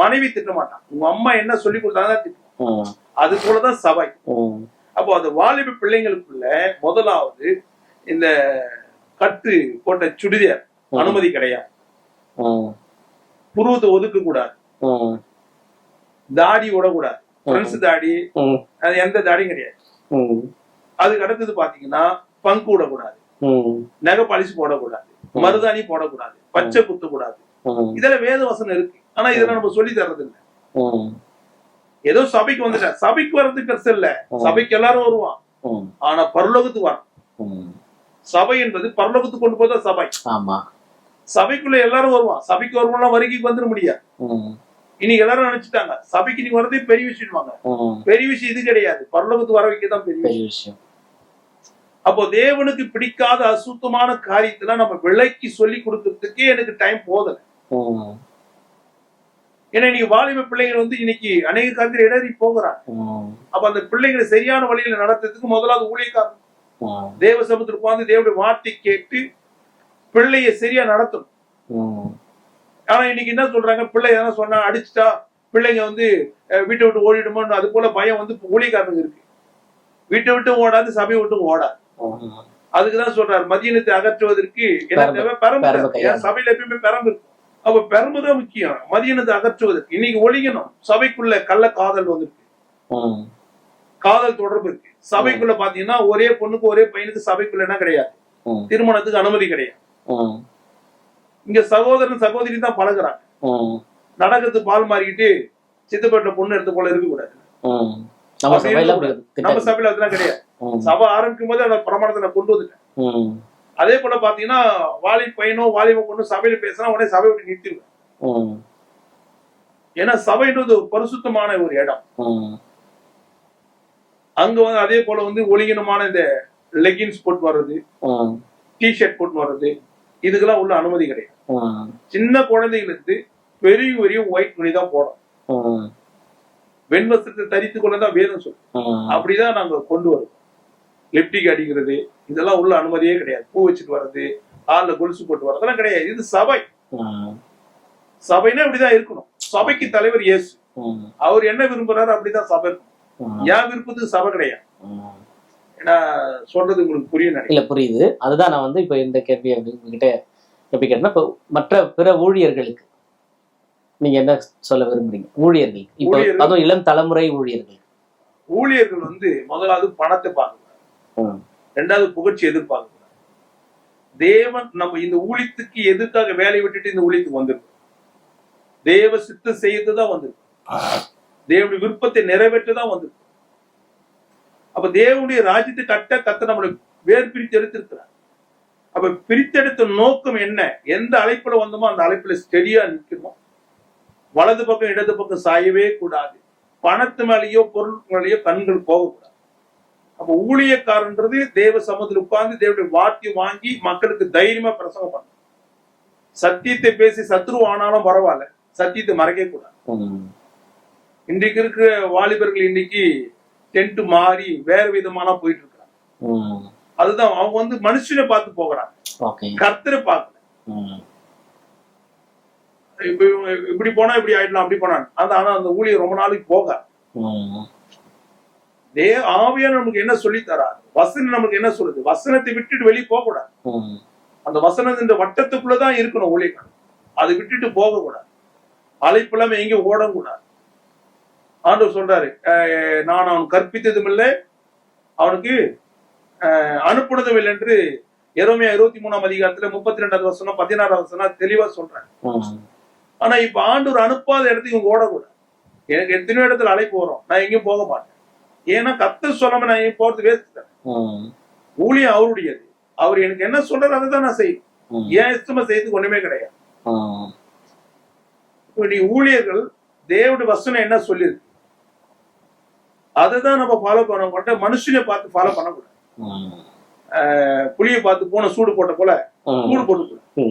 மனைவி திட்ட மாட்டான், உங்க அம்மா என்ன சொல்லி கொடுத்தாதான் திட்டம். அது போலதான் சபை. அப்போ அந்த வாலிப பிள்ளைங்களுக்குள்ள முதலாவது இந்த கட்டு போட்ட சுடிதார் அனுமதி கிடையாது, புருவத்தை ஒதுக்க கூடாது, தாடி விடக்கூடாது, ஃப்ரெண்ட்ஸ் தாடி அது எந்த தாடியும் கிடையாது. அதுக்கு அடுத்தது பாத்தீங்கன்னா பங்கு விடக்கூடாது, நகை பாலிசி போடக்கூடாது, மருதாணி போடக்கூடாது, பச்சை குத்தக்கூடாது. இதெல்லாம் வேத வசனம் இருக்கு. ஆனா இதெல்லாம் நம்ம சொல்லி தர்றது இல்லை. ஏதோ சபைக்கு வந்துட்ட, சபைக்கு வர்றது பெருசு இல்ல, சபைக்கு எல்லாரும் வருவான், ஆனா பரலோகத்துக்கு வரும். சபை என்பது பரலோகத்துக்கு கொண்டு போதான் சபை. சபைக்குள்ள எல்லாரும் வருவான், சபைக்கு வருவான் வருகைக்கு வந்துட முடியாது. இன்னைக்கு எல்லாரும் நினைச்சிட்டாங்க சபைக்கு நீங்க வரதே பெரிய விஷயம். பெரிய விஷயம் இது கிடையாது, பரலோகத்துக்கு வர வைக்கதான் பெரிய விஷயம். அப்போ தேவனுக்கு பிடிக்காத அசுத்தமான காரியத்தெல்லாம் நம்ம விலைக்கு சொல்லி கொடுக்கறதுக்கே எனக்கு டைம் போதல. ஏன்னா இன்னைக்கு வாலிப பிள்ளைகள் வந்து இன்னைக்கு அநேக காலத்தில் இடறி போகிறாங்க. அப்ப அந்த பிள்ளைகளை சரியான வழியில நடத்துறதுக்கு முதலாவது ஊழியக்காரன் தேவ சமூகத்தில் உட்கார்ந்து தேவனுடைய வார்த்தை கேட்டு பிள்ளைய சரியா நடத்தணும். ஆனா இன்னைக்கு என்ன சொல்றாங்க, பிள்ளை எதனா சொன்னா அடிச்சுட்டா பிள்ளைங்க வந்து வீட்டை விட்டு ஓடிடுமோ, அது போல பயம் வந்து ஊழியக்காரனுக்கு இருக்கு. வீட்டை விட்டு ஓடாது, சபையை விட்டு ஓடாது. அதுக்குதான் சொல்றாரு மதியினத்தை அகற்றுவதற்கு என்ன தேவை, பெரம்பு. சபையில எப்பயுமே பெரம்பு இருக்கும். அப்ப பெரம்பு தான் முக்கியம் மதியினத்தை அகற்றுவதற்கு. இன்னைக்கு ஒழிக்கணும். சபைக்குள்ள கள்ள காதல் வந்துருக்கு, காதல் தொடர்பு இருக்கு. சபைக்குள்ள பாத்தீங்கன்னா ஒரே பொண்ணுக்கு ஒரே பையனுக்கு சபைக்குள்ள என்ன கிடையாது, திருமணத்துக்கு அனுமதி கிடையாது. இங்க சகோதரன் சகோதரி தான் பழகுறாங்க. நடக்கிறது பால் மாறிக்கிட்டு சித்தப்பட்ட பொண்ணு எடுத்து போல இருக்க கூடாது. நம்ம சபையில அதெல்லாம் கிடையாது. சபை ஆரம்பிக்கும் போது அந்த பிரமாணத்தை கொண்டு வந்துட்டேன். அதே போல பாத்தீங்கன்னா வாலிப பையனோ வாலிப பொண்ணு சபையில பேசினா உடனே சபை விட்டு நிறுத்திடுவேன். ஏன்னா சபைன்றது ஒரு பரிசுத்தமான ஒரு இடம். அங்க வந்து அதே போல வந்து ஒழுங்கினமான இந்த லெகின்ஸ் போட்டு வர்றது, டிஷர்ட் போட்டு வர்றது, இதுக்கெல்லாம் உள்ள அனுமதி கிடையாது. சின்ன குழந்தைகளுக்கு பெரிய பெரிய ஒயிட் துணி தான் போடும், வெண்வஸ்திரத்தை தரித்து கொண்டுதான் வேதம் சொல்லும். அப்படிதான் நாங்க கொண்டு வருவோம். லிப்டிக் அடிக்கிறது இதெல்லாம் உள்ள அனுமதியே கிடையாது. பூ வச்சுட்டு வர்றது, ஆள்ல கொலுசு போட்டு வர்றதெல்லாம் கிடையாது. இது சபை. சபைன்னா இப்படிதான் இருக்கணும். சபைக்கு தலைவர் இயேசு, அவர் என்ன விரும்புறாரு அப்படிதான் சபை இருக்கும். ஏன் விருப்பத்துக்கு சபை கிடையாது. ஏன்னா சொல்றது உங்களுக்கு புரியும் இல்ல, புரியுது. அதுதான் நான் வந்து இப்ப இந்த கேள்வி உங்ககிட்ட எப்படி கேட்டேன்னா, இப்ப மற்ற பிற ஊழியர்களுக்கு நீங்க என்ன சொல்ல விரும்புறீங்க? ஊழியர்கள் இப்ப அதுவும் இளம் தலைமுறை ஊழியர்கள் வந்து முதலாவது பணத்தை பார்க்கக்கூடாது, ரெண்டாவது புகழ்ச்சி எதிர்பார்க்கக்கூடாது. தேவன் நம்ம இந்த ஊழியத்துக்கு எதுக்காக வேலையை விட்டுட்டு இந்த ஊழியத்துக்கு வந்திருக்கோம், தேவ சித்தம் செய்யறதுதான் வந்திருக்கோம், தேவனுடைய விருப்பத்தை நிறைவேற்றதான் வந்திருக்கோம். அப்ப தேவனுடைய ராஜ்யத்தை கத்த நம்மளை வேறு பிரித்து எடுத்திருக்கிறார். அப்ப பிரித்தெடுத்த நோக்கம் என்ன? எந்த அழைப்புல வந்தோமோ அந்த அழைப்புல ஸ்டெடியா நிக்கணும். வலது பக்கம் இடது பக்கம் சாயவே கூடாது. பணத்து மேலேயோ பொருள் மேலேயோ கண்கள் போகக்கூடாது. அப்ப ஊழியக்காரன்றது தேவ சமூகத்தில் உட்கார்ந்து தேவனுடைய வார்த்தை வாங்கி மக்களுக்கு தைரியமா பிரசங்கம் பண்ணணும். சத்தியத்தை பேசி சத்ரு ஆனாலும் பரவாயில்ல, சத்தியத்தை மறைக்க கூடாது. இன்றைக்கு இருக்கிற வாலிபர்கள் இன்னைக்கு டென்ட் மாறி வேற விதமான போயிட்டு இருக்காங்க. அதுதான் அவங்க வந்து மனுஷனை பார்த்து போகிறாங்க, கர்த்தரை பார்க்கல. இப்படி போனா இப்படி ஆயிடலாம், அப்படி போனா ஆனா அந்த ஊழியர் ரொம்ப நாளைக்கு போக ஆவியான நமக்கு என்ன சொல்லி தராரு, வசனம் நமக்கு என்ன சொல்லுது, வசனத்தை விட்டுட்டு வெளியே போக கூடாது. அந்த வசனம் இந்த வட்டத்துக்குள்ளதான் இருக்கணும் ஊழியர்கள். அதை விட்டுட்டு போக கூடாது. அழைப்பு இல்லாம எங்க ஓடக்கூடாது. ஆண்டவர் சொல்றாரு, நான் அவன் கற்பித்ததும் இல்லை, அவனுக்கு அனுப்புனதும் இல்லை என்று எரேமியா 23ஆம் அதிகாரத்துல 32வது வசனம் 16வது வசனம் தெளிவா சொல்றேன். ஆனா இப்ப ஆண்டவர் அனுப்பாத இடத்துக்கு இவங்க ஓடக்கூடாது. எனக்கு எத்தனையோ இடத்துல அழைப்பு வரும், நான் எங்கேயும் போக மாட்டேன். ஏன்னா கர்த்தர் சொல்லாம நான் எங்கேயும் போறது வேஸ்ட். ஊழியம் அவருடையது. அவர் எனக்கு என்ன சொல்றாரு அதை தான் நான் செய்யும். ஏன் இஷ்டமா செய்யறதுக்கு ஒண்ணுமே கிடையாது. நீ ஊழியர்கள் தேவனுடைய வசனம் என்ன சொல்லிருக்கு அதைதான் நம்ம ஃபாலோ பண்ண மாட்டோம். மனுஷனை பார்த்து ஃபாலோ பண்ணக்கூடாது. புளியை பார்த்து போன சூடு போட்ட போல சூடு போட்டு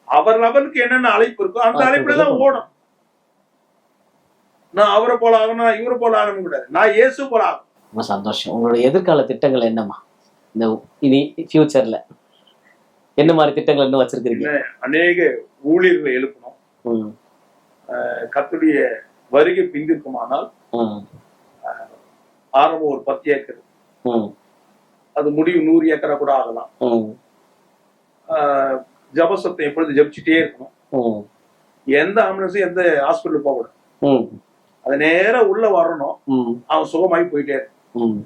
அவர் லெவலுக்கு என்னென்ன அழைப்பு இருக்கோ அந்த அழைப்புல தான் ஓடும். நான் அவரை போல ஆகணும், நான் இவரை போல ஆகணும் கூடாது, நான் இயேசு போல ஆகணும். ரொம்ப சந்தோஷம். உங்களோட எதிர்கால திட்டங்கள் என்னம்மா? இந்த இனி ஃபியூச்சர்ல என்ன மாதிரி திட்டங்கள் இன்னும் வச்சிருக்கீங்க? அநேக ஊழியர்களை எழுப்பணும். கர்த்தருடைய வருகை பிந்திருக்குமானால் ஆரம்பம் ஒரு 10 ஏக்கர், அது முடிவு 100 ஏக்கரா கூட ஆகலாம். ஜபசத்தை எப்பொழுது ஜபிச்சுட்டே இருக்கணும். எந்த ஆம்புலன்ஸும் எந்த ஹாஸ்பிட்டல் போக கூடாது. அது நேரம் உள்ள வரணும், அவன் சுகமாயி போயிட்டே இருக்கும்.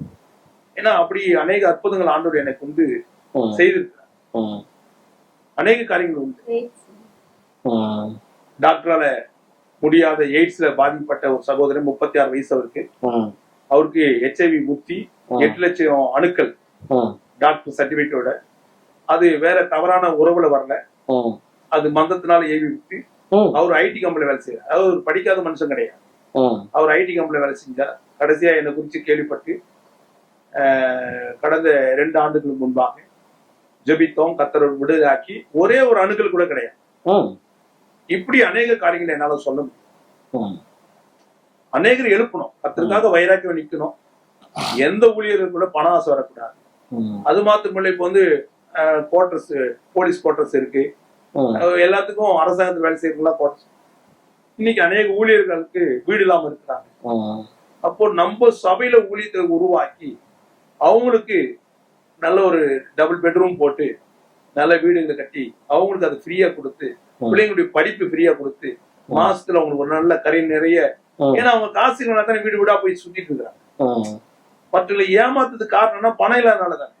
ஏன்னா அப்படி அநேக அற்புதங்கள் ஆண்டவர் எனக்கு வந்து செய்திருக்கிறார். அநேக காரியங்கள் உண்டு. டாக்டரால முடியாத எய்ட்ஸ்ல பாதிக்கப்பட்ட ஒரு சகோதரன், 36 வயசு அவருக்கு. அவருக்கு HIV முத்தி 8 லட்சம் அணுக்கள் டாக்டர் சர்டிபிகேட்டோட. அது வேற தவறான உறவுல வரல, அது மந்தத்தினால ஏவி விட்டு அவர் ஐடி கம்பெனில வேலை செய்யறாரு. அதாவது ஒரு படிக்காத மனுஷன் கிடையாது. அவர் ஐடி கம்பெனில வேலை செஞ்சார். கடைசியா என்னை குறிச்சு கேள்விப்பட்டு கடந்த 2 ஆண்டுகளுக்கு முன்பாக ஜெபித்தோம், கர்த்தர் விடுதலாக்கி. ஒரே ஒரு அணுக்கள் கூட கிடையாது. இப்படி அநேக காரியங்களை என்னால சொல்ல முடியும். அநேகர் எழுப்பணும், கர்த்தருக்காக வைராக்கியம் நிக்கணும். எந்த ஊழியர்கள் கூட பண ஆசை வரக்கூடாது. அது மாத்திரமில்லை, இப்ப வந்து குவார்டர்ஸ், போலீஸ் குவார்டர்ஸ் இருக்கு, எல்லாத்துக்கும் அரசாங்கத்தில் வேலை செய்யறதுலாம் குவார்டர்ஸ். இன்னைக்கு அநேக ஊழியர்களுக்கு வீடு இல்லாம இருக்கிறாங்க. அப்போ நம்ம சபையில ஊழியத்தை உருவாக்கி அவங்களுக்கு நல்ல ஒரு டபுள் பெட்ரூம் போட்டு நல்ல வீடுகளை கட்டி அவங்களுக்கு அதை ஃப்ரீயா கொடுத்து, பிள்ளைங்களுடைய படிப்பு ஃப்ரீயா கொடுத்து, மாசத்துல அவங்களுக்கு ஒரு நல்ல கரை நிறைய, ஏன்னா அவங்க காசு தானே வீடு வீடா போய் சுத்திட்டு இருக்கிறாங்க. மற்றவங்களை ஏமாத்துறதுக்கு காரணம்னா பணம் இல்லாதனாலதான்.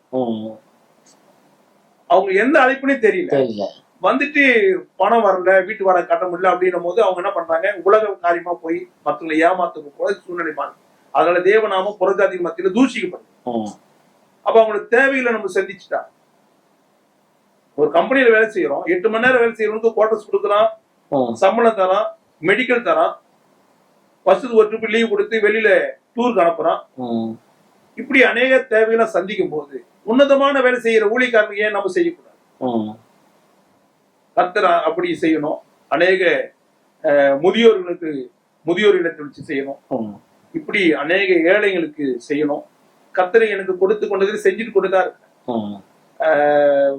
அவங்க எந்த அழைப்புனே தெரியல, வந்துட்டு பணம் வரல, வீட்டு வாடகை கட்ட முடியல அப்படின்னும் போது அவங்க என்ன பண்றாங்க, உலக காரியமா போய் மற்றவங்களை ஏமாத்துக்கு போல சூழ்நிலை மாறும். அதனால தேவநாம புறஜாதி மத்தியில தூஷிக்கப்படும். அப்ப அவங்களுக்கு தேவையில்லை நம்ம சந்திச்சுட்டா. ஒரு கம்பெனியில வேலை செய்யறோம், 8 மணி நேரம் வேலை செய்யறவங்களுக்கு குவார்டர்ஸ் கொடுக்குறான், சம்பளம் தரான், மெடிக்கல் தரான், வருஷத்துக்கு ஒரு ட்ரிப் லீவ் கொடுத்து வெளியில டூருக்கு அனுப்புறான். இப்படி அநேக தேவைகளை சந்திக்கும் போது உன்னதமான வேலை செய்யற ஊழியக்காரங்க ஏன் நம்ம செய்யக்கூடாது? கர்த்தர் அப்படி செய்யணும். அநேக முதியோர்களுக்கு முதியோர் இல்லத்தை வச்சு செய்யணும். இப்படி அநேக ஏழைகளுக்கு செய்யணும். கர்த்தரை எனக்கு கொடுத்து கொண்டது செஞ்சுட்டு கொண்டுதான் இருக்கேன்.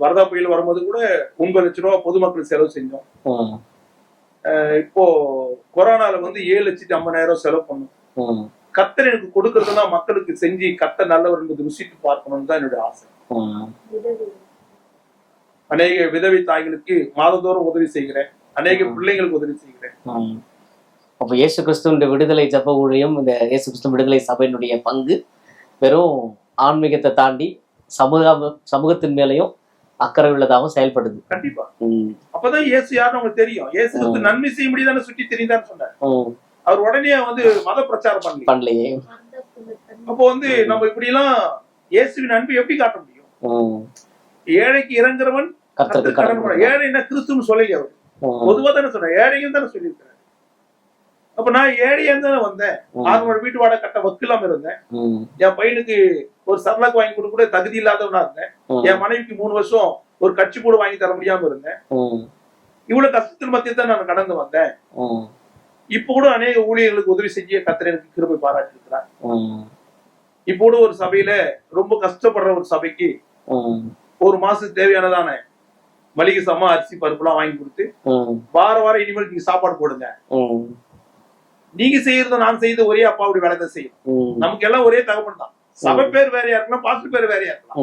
வரதா புயல் வரும்போது கூட 9 லட்சம் ரூபாய் பொதுமக்கள் செலவு செஞ்சோம். இப்போ கொரோனால வந்து 7,50,000 செலவு பண்ணும். கர்த்தர் எனக்கு கொடுக்கறதுனா மக்களுக்கு செஞ்சு கர்த்தர் நல்லவர் என்பது ருசித்து பார்க்கணும்னு தான் என்னுடைய ஆசை. அநேக விதவை தாய்களுக்கு மாதந்தோறும் உதவி செய்கிறேன், அநேக பிள்ளைங்களுக்கு உதவி செய்கிறேன். அப்ப இயேசு கிறிஸ்துவனுடைய விடுதலை ஜப ஊழியம், இந்த இயேசு கிறிஸ்துவ விடுதலை சபையினுடைய பங்கு வெறும் ஆன்மீகத்தை தாண்டி சமூகத்தின் மேலையும் அக்கறை உள்ளதாகவும் செயல்படுது. கண்டிப்பா. அப்பதான் இயேசு யாருன்னு உங்களுக்கு தெரியும். இயேசுக்கு நன்மை செய்ய முடியுதான்னு சுற்றி தெரியுதான்னு சொன்னார். அவர் உடனே வந்து மத பிரச்சாரம் பண்ணலையே. அப்போ வந்து நம்ம இப்படி எல்லாம் இயேசுவின் அன்பு எப்படி காட்ட முடியும்? ஏழைக்கு இறங்குறவன் ஏழை என்ன கிறிஸ்துன்னு சொல்லி அவர் பொதுவா தானே சொன்ன, ஏழைகள் தானே சொல்லியிருக்கிறார். அப்ப நான் ஏழையா தானே வந்தேன். 600 வீட்டு வாடகை கட்ட வக்கில்லாம இருந்தேன். என் பையனுக்கு ஒரு சரலாக்கு வாங்கி கொடுக்க கூட தகுதி இல்லாதவனா இருந்தேன். என் மனைவிக்கு 3 வருஷம் ஒரு கட்சி கூட வாங்கி தர முடியாம இருந்தேன். இவ்வளவு கஷ்டத்தின் மத்திய தான் நான் கடந்து வந்தேன். இப்ப கூட அநேக ஊழியர்களுக்கு உதவி செஞ்சு கர்த்தர் எனக்கு கிருபை பாராட்டி இருக்கிறார். இப்ப கூட ஒரு சபையில ரொம்ப கஷ்டப்படுற ஒரு சபைக்கு ஒரு மாசத்துக்கு தேவையானதான மளிகை சாமா, அரிசி, பருப்பு எல்லாம் வாங்கி கொடுத்து வாரம் இனிமேல் நீங்க சாப்பாடு போடுங்க. நீங்க செய்யறதும் நான் செய்யறது ஒரே அப்பாவுடைய வேலை தான் செய்யும். நமக்கு எல்லாம் ஒரே தகவல் தான். சபை பேர் வேறையா இருக்கலாம், பாஸ்டர் பேர் வேறையா இருக்கலாம்.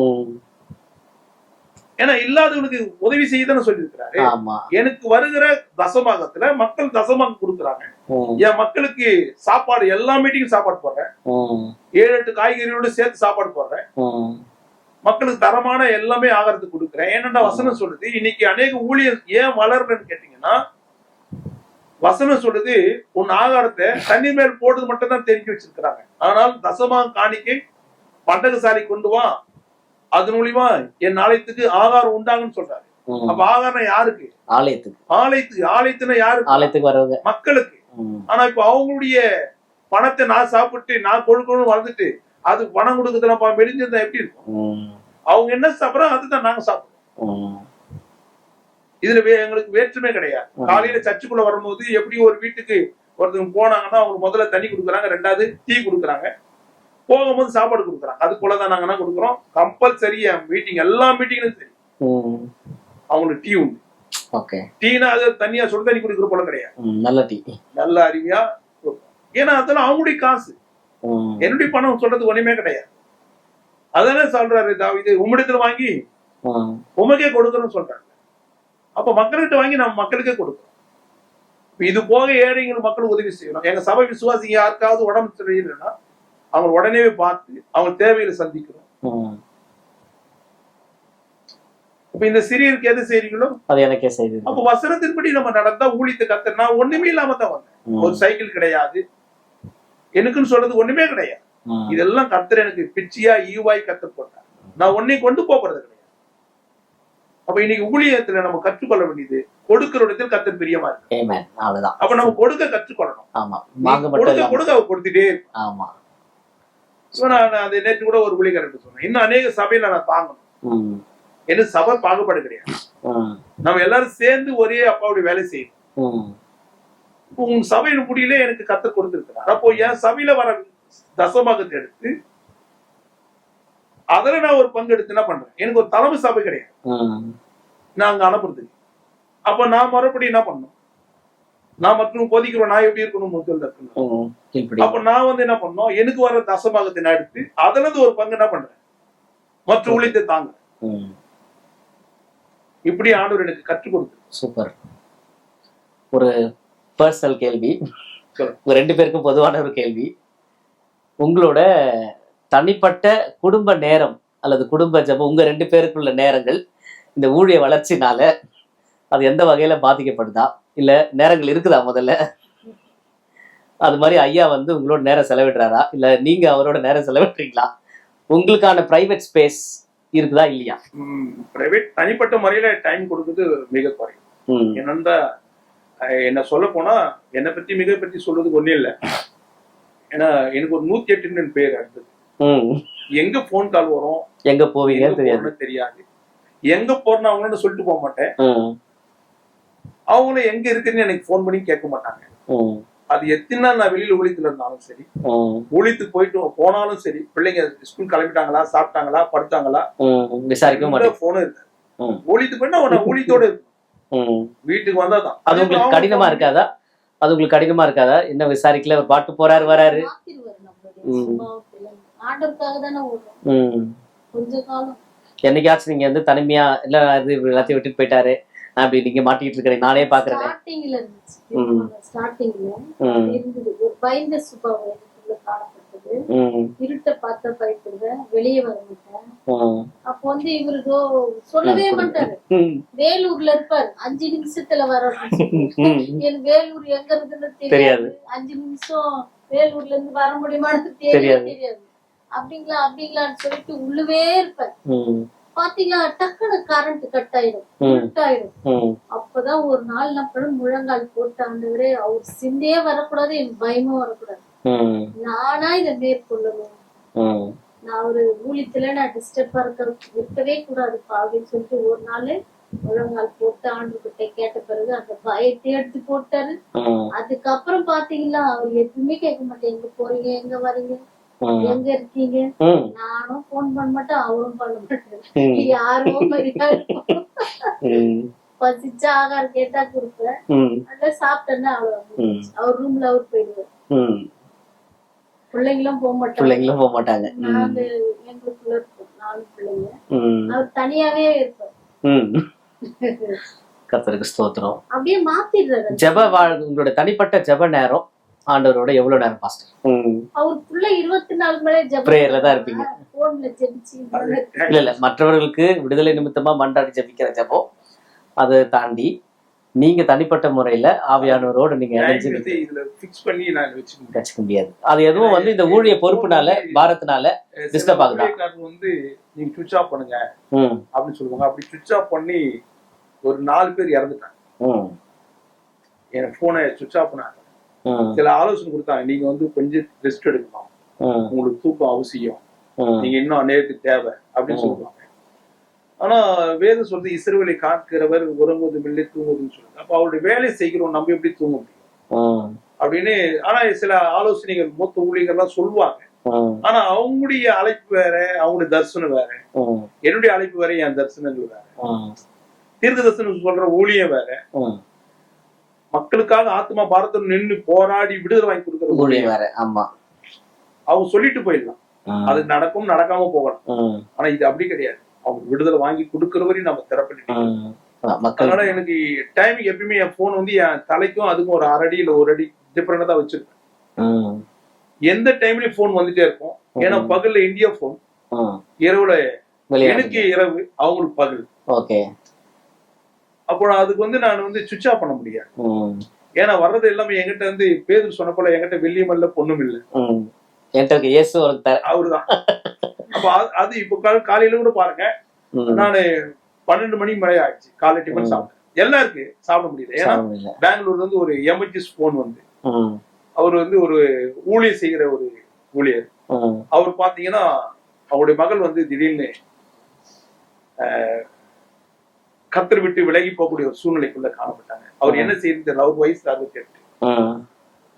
ஏன்னா இல்லாதவனுக்கு உதவி செய்யதானே சொல்லியிருக்கிறாரு. எனக்கு வருகிற தசமாகத்துல மக்கள் தசமாக கொடுக்குறாங்க. என் மக்களுக்கு சாப்பாடு எல்லா மீட்டிங்கும் சாப்பாடு போடுறேன். 7-8 காய்கறியோட சேர்த்து சாப்பாடு போடுறேன். மக்களுக்கு தரமான எல்லாமே ஆகாரத்துக்கு கொடுக்குறேன். ஏன்னா வசனம் சொல்லுது. இன்னைக்கு அநேக ஊழியர் ஏன் வளர்றன்னு கேட்டீங்கன்னா, வசனம் சொல்லுது உன் ஆகாரத்தை தண்ணீர் மேல் போடுறது மட்டும் தான் தெரிஞ்சு வச்சிருக்கிறாங்க. ஆனால் தசமாக காணிக்கை பண்டகசாலை கொண்டு வா, அது மூலியமா என் ஆலயத்துக்கு ஆகாரம் உண்டாகுன்னு சொல்றாரு. அப்ப ஆகாரம் யாருக்கு? ஆலயத்துனா யாருக்கு? ஆலயத்துக்கு வரவங்க, மக்களுக்கு. ஆனா இப்ப அவங்களுடைய பணத்தை நான் சாப்பிட்டு நான் கொழுக்கணும் வளர்ந்துட்டு அது பணம் கொடுக்குறதுல மெலிஞ்சிருந்தா எப்படி இருக்கும்? அவங்க என்ன சாப்பிடறோம் அதுதான் நாங்க சாப்பிடுறோம். இதுல எங்களுக்கு வேற்றுமை கிடையாது. காலையில சர்ச்சுக்குள்ள வரும்போது எப்படி ஒரு வீட்டுக்கு ஒருத்தவங்க போனாங்கன்னா அவங்க முதல்ல தண்ணி கொடுக்குறாங்க, ரெண்டாவது டீ கொடுக்குறாங்க, போகும்போது சாப்பாடு கொடுக்குறாங்க. அது போலதான் நாங்க என்ன கொடுக்குறோம், கம்பல்சரி மீட்டிங் எல்லா மீட்டிங்கும் சரி அவங்களுக்கு டீ உண்டு. டீனா அது தனியா சுடு தண்ணி குடிக்கிற போல கிடையாது, நல்ல டீ, நல்ல அருமையா. ஏன்னா அதெல்லாம் அவங்களுடைய காசு, என்னுடைய பணம் சொல்றது ஒண்ணுமே கிடையாது. அதானே சொல்றாரு தாவீது, உம்மிடத்துல வாங்கி உமக்கே கொடுக்கணும்னு சொல்றாங்க. அப்ப மக்கள்கிட்ட வாங்கி நம்ம மக்களுக்கே கொடுக்கணும். இது போக ஏழைகள் மக்களுக்கு உதவி செய்யணும். எங்க சபை விசுவாசிங்க யாருக்காவது உடம்பு சரியில்லைன்னா அவங்க உடனே பார்த்து அவங்க தேவைகளை சந்திக்கணும். அப்ப இந்த சிறியருக்கு எது செய்றீங்களோ அது எனக்கே செய்யுது. அப்ப வசனத்தின்படி நம்ம நடந்தா ஊழியத்தை கத்தர். நான் ஒண்ணுமே இல்லாம தான் வந்தேன், ஒரு சைக்கிள் கிடையாது, எனக்குன்னு சொல்றது ஒண்ணுமே கிடையாது. இதெல்லாம் கத்தர் எனக்கு பிச்சியா ஈவாய் கத்தர் போட்டார். நான் ஒன்னையும் கொண்டு போறது கிடையாது. அப்ப இன்னைக்கு ஊழியத்துல நம்ம கற்றுக்கொள்ள வேண்டியது, கொடுக்கிற இடத்தில் கத்தர் பிரியமா இருக்கு. அப்ப நம்ம கொடுக்க கற்றுக்கொள்ளணும். கொடுக்க கொடுத்துட்டே இருக்கும். நான் அதை நேற்று கூட ஒரு ஊழியக்காரன் சொன்னேன், இன்னும் அநேக சபையில நான் தாங்கணும். எனக்கு சபை பாகுபாடு கிடையாது, நம்ம எல்லாரும் சேர்ந்து ஒரே அப்பாவுடைய வேலை செய்யணும். உங்க சபையில முடியல எனக்கு கத்தர் கொடுத்துருக்கிறார். அப்போ என் சபையில வர தசமாகத்தை எடுத்து அதுல நான் ஒரு பங்கு எடுத்து என்ன பண்றேன், எனக்கு ஒரு தலைமை சபை கிடையாது, நான் அங்க அனுப்புறது. அப்ப நான் மறுபடியும் என்ன பண்ணணும், நான் மற்றும் போதிக்கிறோம், நான் எப்படி இருக்கணும் முதல்ல இருக்கணும். அப்ப நான் வந்து என்ன பண்ணணும், எனக்கு வர தசமாகத்தை நான் எடுத்து அதுல இருந்து ஒரு பங்கு என்ன பண்றேன், மற்ற ஊழியத்தை தாங்க. இப்படி ஆண்டவர் எனக்கு கற்றுக் கொடுத்து. சூப்பர். ஒரு பர்சனல் கேள்வி, ரெண்டு பேருக்கும் பொதுவான ஒரு கேள்வி. உங்களோட தனிப்பட்ட குடும்ப நேரம் அல்லது குடும்ப ஜபம், உங்க ரெண்டு பேருக்குள்ள நேரங்கள் இந்த ஊழிய வளர்ச்சினால அது எந்த வகையில பாதிக்கப்படுதா, இல்ல நேரங்கள் இருக்குதா முதல்ல? அது மாதிரி ஐயா வந்து உங்களோட நேரம் செலவிடுறாரா, இல்ல நீங்க அவரோட நேரம் செலவிடுறீங்களா? உங்களுக்கான பிரைவேட் ஸ்பேஸ் இருக்குதா இல்லையா? பிரைவேட் தனிப்பட்ட முறையில டைம் கொடுக்குறது மிக குறையும். என்னன்னா என்ன சொல்ல போனா என்னை பத்தி மிக பத்தி சொல்றதுக்கு ஒண்ணு இல்லை. ஏன்னா எனக்கு ஒரு 108 பேர் அடுத்தது. எங்க போன் கால் வரும், எங்க போவீங்க தெரியாது, எங்க போறேன்னு அவங்களோட சொல்லிட்டு போக மாட்டேன். அவங்களும் எங்க இருக்குன்னு எனக்கு போன் பண்ணி கேட்க மாட்டாங்க. அது எத்தனை நாள் நான் வெளியில ஊழியத்துல இருந்தாலும் சரி, ஊழியத்துக்கு போயிட்டு போனாலும் சரி, பிள்ளைங்க ஸ்கூல் கிளம்பிட்டாங்களா, சாப்பிட்டாங்களா, படுத்தாங்களா விசாரிக்க மாட்டேன். போனும் இருக்கு. ஊழியத்துக்கு போயிட்டா ஊழியத்தோட இருக்கும். வீட்டுக்கு வந்தாதான். அது உங்களுக்கு கடினமா இருக்காதா? அது உங்களுக்கு கடினமா இருக்காதா? என்ன விசாரிக்கல, ஒரு பாட்டு போறாரு வராரு. என்னைக்காச்சும் நீங்க வந்து தனிமையா இல்ல அது எல்லாத்தையும் விட்டுட்டு போயிட்டாரு அப்படி நீங்க மாட்டிட்டு இருக்கிறீங்க, நானே பாக்குறேன். இருட்ட பார்த்த பயப்படுவேன், வெளியே வர மாட்டேன். அப்ப வந்து இவரு சொல்லவே மாட்டாரு, வேலூர்ல இருப்பாரு, 5 நிமிஷத்துல வர. என் வேலூர் எங்க இருக்குன்னு தெரியாது, 5 நிமிஷம் வேலூர்ல இருந்து வர முடியுமான்னு தெரியாது. அப்படிங்களான்னு சொல்லிட்டு உள்ளவே இருப்பேன். பாத்தீங்கன்னா டக்குனு கரண்ட் கட் ஆயிடும். அப்பதான் ஒரு நாள் நான் முழங்கால் போட்டு, ஆண்டவரே அவர் சிந்தே வரக்கூடாது, எனக்கு பயமும் வரக்கூடாது, நானா இதை மேற்கொள்ளணும், நான் ஒரு ஊழியத்துல நான் டிஸ்டர்பா இருக்கவே கூடாதுப்பா அப்படின்னு சொல்லிட்டு ஒரு நாள் முழங்கால் போட்டு ஆண்டுகிட்ட கேட்ட பிறகு அந்த பயத்தை எடுத்து போட்டாரு. அதுக்கப்புறம் பாத்தீங்கன்னா அவர் எதுவுமே கேட்க மாட்டேன், எங்க போறீங்க, எங்க வரீங்க, எங்க இருக்கீங்க. நானும் போன் பண்ண மாட்டேன், அவரும் பண்ண மாட்டேன். யாரும் பசிச்சா ஆகாரம் கேட்டா கொடுப்பேன், நல்லா சாப்பிட்டேன்னா அவ்வளவு. அவர் ரூம்ல அவர் போயிடுவார், பிள்ளைங்களும் போக மாட்டாங்க. நாங்க எங்களுக்குள்ள இருப்போம், 4 பிள்ளைங்க. அவர் தனியாவே இருப்பார். கர்த்தருக்கு ஸ்தோத்திரம். அப்படியே மாத்திடுறாரு. உங்களோட தனிப்பட்ட ஜெப நேரம் ஆண்டவரோட எவ்வளவு நேரம் பாஸ்டர்? அவருக்குள்ள 24 மணி நேரம் பிரேயர்ல தான் இருப்பீங்க. போன்ல ஜெபிச்சு இல்ல மற்றவர்களுக்கு விடுதலை நிமித்தமா மன்றாடி ஜெபிக்கிற ஜெபம், அதை தாண்டி நீங்க தனிப்பட்ட முறையில ஆவியானவரோட நீங்க வச்சுக்க முடியாது. அது எதுவும் வந்து இந்த ஊழிய பொறுப்புனால பாரத்தினால டிஸ்டர்ப் ஆகுது. வந்து நீங்க சுவிட்ச் ஆஃப் பண்ணுங்க அப்படின்னு சொல்லுவாங்க. அப்படி சுவிட்ச் ஆஃப் பண்ணி ஒரு 4 பேர் இறந்துட்டாங்க. என் போனை சுவிட்ச் ஆஃப் பண்ணாங்க. சில ஆலோசனை கொடுத்தாங்க, நீங்க வந்து கொஞ்சம் ரெஸ்ட் எடுக்கணும், உங்களுக்கு தூக்கம் அவசியம், நீங்க இன்னும் அநேகத்துக்கு தேவை அப்படின்னு சொல்லுவாங்க. ஆனா வேதம் சொல்றது இஸ்ரவேலை காக்கிறவர் உறங்குவதும் இல்லை தூங்குவதும் சொல்லுங்க. அப்ப அவருடைய வேலை செய்கிறோம், நம்ம எப்படி தூங்க முடியும்? அப்படின்னு. ஆனா சில ஆலோசனைகள் மூத்த ஊழியர்கள்லாம் சொல்லுவாங்க. ஆனா அவங்களுடைய அழைப்பு வேற, அவங்களுடைய தரிசனம் வேற, என்னுடைய அழைப்பு வேற, என் தரிசனங்கள் வேற. தீர்க்க தரிசனம் சொல்ற ஊழியம் வேற, மக்களுக்காக ஆத்மா பாரத்தில் நின்று போராடி விடுதலை வாங்கி கொடுக்கற ஊழியம் வேற. ஆமா, அவங்க சொல்லிட்டு போயிடலாம், அது நடக்கும், நடக்காம போகலாம். ஆனா இது அப்படி கிடையாது. அவங்க விடுதலை வாங்கி கொடுக்கறவரையும் நம்ம திறப்பட்டு. அதனால எனக்கு டைமிங் எப்பயுமே என் போன் வந்து என் தலைக்கும் அதுக்கும் ஒரு 1/2 அடி இல்ல 1 அடி டிஃபரெண்டா தான் வச்சிருக்கேன். எந்த டைம்லயும் போன் வந்துட்டே இருக்கும். ஏன்னா பகல்ல இந்தியா போன், இரவுல எனக்கு இரவு, அவங்களுக்கு பகல். ஓகே. அப்போ அதுக்கு வந்து நான் வந்து சுவிட்ச் ஆஃப் பண்ண முடியாது. ஏன்னா வர்றது எல்லாமே என்கிட்ட வந்து பேதுரு சொன்ன போல என்கிட்ட வெள்ளியும் இல்ல பொண்ணும் இல்ல, அவருதான். அப்ப அது இப்ப காலையில கூட பாருங்க, நானு 12 மணி மேலே ஆயிடுச்சு, காலை டிஃபன் சாப்பிட்டேன். எல்லாருக்கும் சாப்பிட முடியல. ஏன்னா பெங்களூர்ல இருந்து ஒரு எமர்ஜென்சி போன் வந்து, அவர் வந்து ஒரு ஊழியர் செய்கிற ஒரு ஊழியர். அவர் பாத்தீங்கன்னா அவருடைய மகள் வந்து திடீர்னு கத்தர் விட்டு விலகி போகக்கூடிய ஒரு சூழ்நிலைக்குள்ள காணப்பட்டாங்க. அவர் என்ன செய்யறது, அவர் வயசு 68.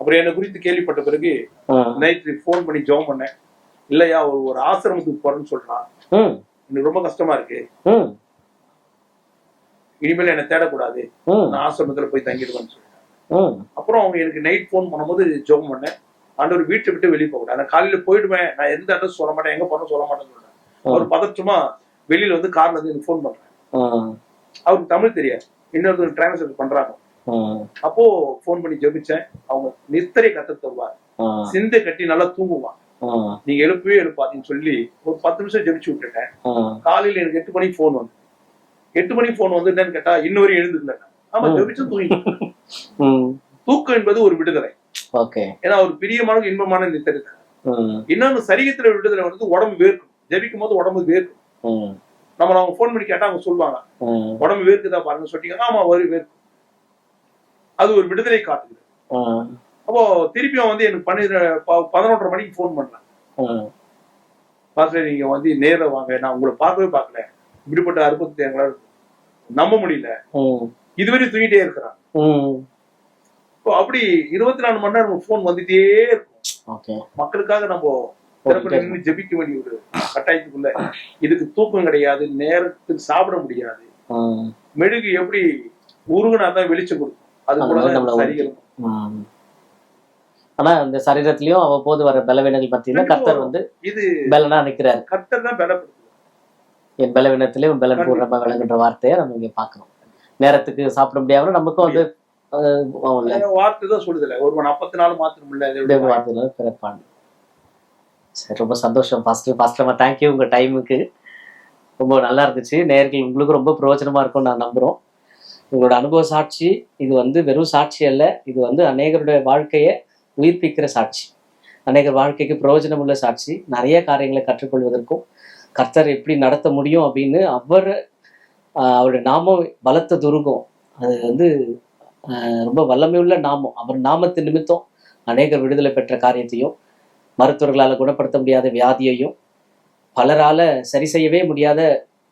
அப்புறம் என்னை குறித்து கேள்விப்பட்ட பிறகு நைட்டு போன் பண்ணி ஜெபம் பண்ணேன். இல்லையா ஒரு ஆசிரமத்துக்கு போறேன்னு சொல்றான், எனக்கு ரொம்ப கஷ்டமா இருக்கு, இனிமேல் என்ன தேடக்கூடாது, நான் ஆசிரமத்துல போய் தங்கிடுவேன்னு சொல்லிட்டேன். அப்புறம் அவங்க எனக்கு நைட் போன் பண்ணும்போது ஜெபம் பண்ணேன், ஆண்டவர் வீட்டை விட்டு வெளியே போக கூடாது, நான் காலையில போயிடுவேன், நான் எந்த அட்ரஸ் சொல்ல மாட்டேன், எங்க போறேன்னு சொல்ல மாட்டேன்னு சொல்றேன். அவர் பதற்றமா வெளியில வந்து கார்ல இருந்து எனக்கு போன் பண்றேன். அவருக்கு தமிழ் தெரியாது, இன்னொரு டிரான்ஸ்லேட் பண்றாங்க. அப்போ போன் பண்ணி ஜெபிச்சேன். அவங்க நித்திரை கத்து தருவார், சிந்தை கட்டி நல்லா தூங்குவான், நீங்க எழுப்பவே எழுப்பாதீன்னு சொல்லி ஒரு 10 நிமிஷம் ஜெபிச்சு விட்டுட்டேன். காலையில எனக்கு 8 மணிக்கு போன் வந்து 8 மணிக்கு போன் வந்து என்னன்னு கேட்டா இன்னொரு எழுந்துருந்தேன். ஆமா, ஜெபிச்சும் தூங்கி. தூக்கம் என்பது ஒரு விடுதலை. ஏன்னா ஒரு பிரியமான இன்பமான நித்திரை. இன்னொன்னு சரீரத்துல விடுதலை வந்து உடம்பு வேர்க்கும். ஜெபிக்கும் போது உடம்பு வேர்க்கும். நம்ம அவங்க போன் பண்ணி கேட்டா அவங்க சொல்லுவாங்க, உடம்பு வேர்க்குதா பாருங்க சொல்லிட்டீங்க. ஆமா, வேர்க்கும். அது ஒரு விடுதலை காட்டுது. அப்போ திருப்பியும் வந்து எனக்கு 11:30 மணிக்கு போன் பண்றேன். பாஸ்டர், நீங்க வந்து நேர வாங்க, நான் உங்களை பார்க்கவே பார்க்கல, இப்படிப்பட்ட அற்புதத்தை எங்களால நம்ப முடியல, இதுவரை தூங்கிட்டே இருக்கிறான். அப்படி 24 மணி நேரம் போன் வந்துட்டே இருக்கும். மக்களுக்காக நம்ம திறப்பட்டு ஜெபிக்க வேண்டிய ஒரு கட்டாயத்துக்குள்ள. இதுக்கு தூக்கம் கிடையாது, நேரத்துக்கு சாப்பிட முடியாது. மெழுகு எப்படி உருகுனாதான் வெளிச்சம் கொடுக்கும், அது கூட சரிகளும். ஆனா இந்த சரீரத்திலயும் அவ்வப்போது வர பலவீனங்கள் பார்த்தீங்கன்னா கர்த்தர் வந்து இது பலனா நிக்கிறாரு. கர்த்தர் தான் பலப்படுத்துறாரு. என் பலவீனத்திலே பலன் பூர்ணமா விளங்குன்ற வார்த்தையை நம்ம இங்க பாக்கணும். நேரத்துக்கு சாப்பிட முடியாம நமக்கும் வந்து வார்த்தை தான் சொல்லுதுல, ஒருவன் 44 மாத்திரம் இல்ல வார்த்தையில பிறப்பான். சரி, ரொம்ப சந்தோஷம் பாஸ்டர், தேங்க்யூ. உங்க டைமுக்கு ரொம்ப நல்லா இருந்துச்சு. நேயர்கள் உங்களுக்கு ரொம்ப பிரயோஜனமா இருக்கும்னு நான் நம்புறோம். உங்களோட அனுபவ சாட்சி இது வந்து வெறும் சாட்சி அல்ல, இது வந்து அநேகருடைய வாழ்க்கையை உயிர்ப்பிக்கிற சாட்சி, அநேகர் வாழ்க்கைக்கு பிரயோஜனம் உள்ள சாட்சி. நிறைய காரியங்களை கற்றுக்கொள்வதற்கும் கர்த்தர் எப்படி நடத்த முடியும் அப்படின்னு அவருடைய நாமம் பலத்த துருகம். அது வந்து ரொம்ப வல்லமையுள்ள நாமம். அவர் நாமத்தின் நிமித்தம் அநேகர் விடுதலை பெற்ற காரியத்தையும், மருத்துவர்களால் குணப்படுத்த முடியாத வியாதியையும், பலரால சரி செய்யவே முடியாத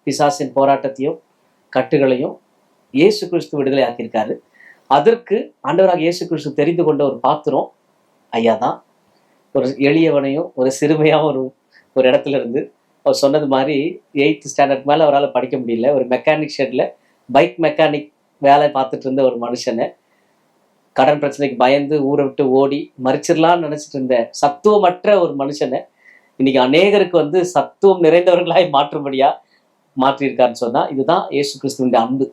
பிசாசின் போராட்டத்தையும் கட்டுகளையும் இயேசு கிறிஸ்து விடுதலை ஆக்கியிருக்காரு. அதற்கு ஆண்டவராக இயேசு கிறிஸ்து தெரிந்து கொண்ட ஒரு பாத்திரம் ஐயா தான். ஒரு எளியவனையும் ஒரு சிறுமையாகவும் ஒரு இடத்துல இருந்து அவர் சொன்னது மாதிரி 8th ஸ்டாண்டர்ட் மேலே அவரால் படிக்க முடியல, ஒரு மெக்கானிக் ஷெட்ல பைக் மெக்கானிக் வேலை பார்த்துட்டு இருந்த ஒரு மனுஷனை, கடன் பிரச்சனைக்கு பயந்து ஊரை விட்டு ஓடி மறிச்சிடலான்னு நினைச்சிட்டு இருந்த சத்துவமற்ற ஒரு மனுஷனை இன்னைக்கு அநேகருக்கு வந்து சத்துவம் நிறைந்தவர்களாய் மாற்றும்படியா மாற்றியிருக்காருன்னு சொன்னா இதுதான் இயேசு கிறிஸ்துவின் அன்பு.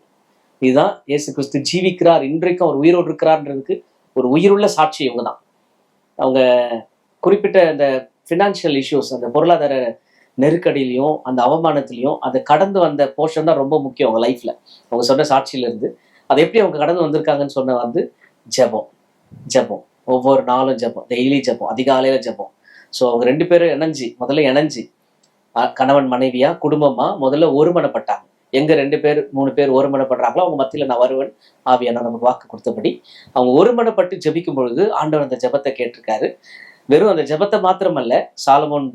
இதுதான் இயேசு கிறிஸ்து ஜீவிக்கிறார், இன்றைக்கும் அவர் உயிரோடு இருக்கிறார்ன்றதுக்கு ஒரு உயிருள்ள சாட்சி இவங்க தான். அவங்க குறிப்பிட்ட அந்த ஃபினான்ஷியல் இஷ்யூஸ், அந்த பொருளாதார நெருக்கடியிலையும் அந்த அவமானத்திலையும் அதை கடந்து வந்த போர்ஷன் தான் ரொம்ப முக்கியம் அவங்க லைஃப்ல. அவங்க சொன்ன சாட்சியில இருந்து அதை எப்படி அவங்க கடந்து வந்திருக்காங்கன்னு சொன்ன வந்து ஜெபம், ஒவ்வொரு நாளும் ஜெபம், டெய்லி ஜெபம், அதிகாலையில ஜெபம். ஸோ அவங்க 2 பேரும் முதல்ல இணைஞ்சு கணவன் மனைவியா குடும்பமா முதல்ல ஒருமனப்பட்டாங்க. எங்க 2 பேர் 3 பேர் ஒருமனப்படுறாங்களோ அவங்க மத்தியில நான் வருவேன் ஆவியான நமக்கு வாக்கு கொடுத்தபடி அவங்க ஒருமனப்பட்டு ஜெபிக்கும் பொழுது ஆண்டவர் அந்த ஜெபத்தை கேட்டிருக்காரு. வெறும் அந்த ஜெபத்தை மாத்திரமல்ல, சாலமோன்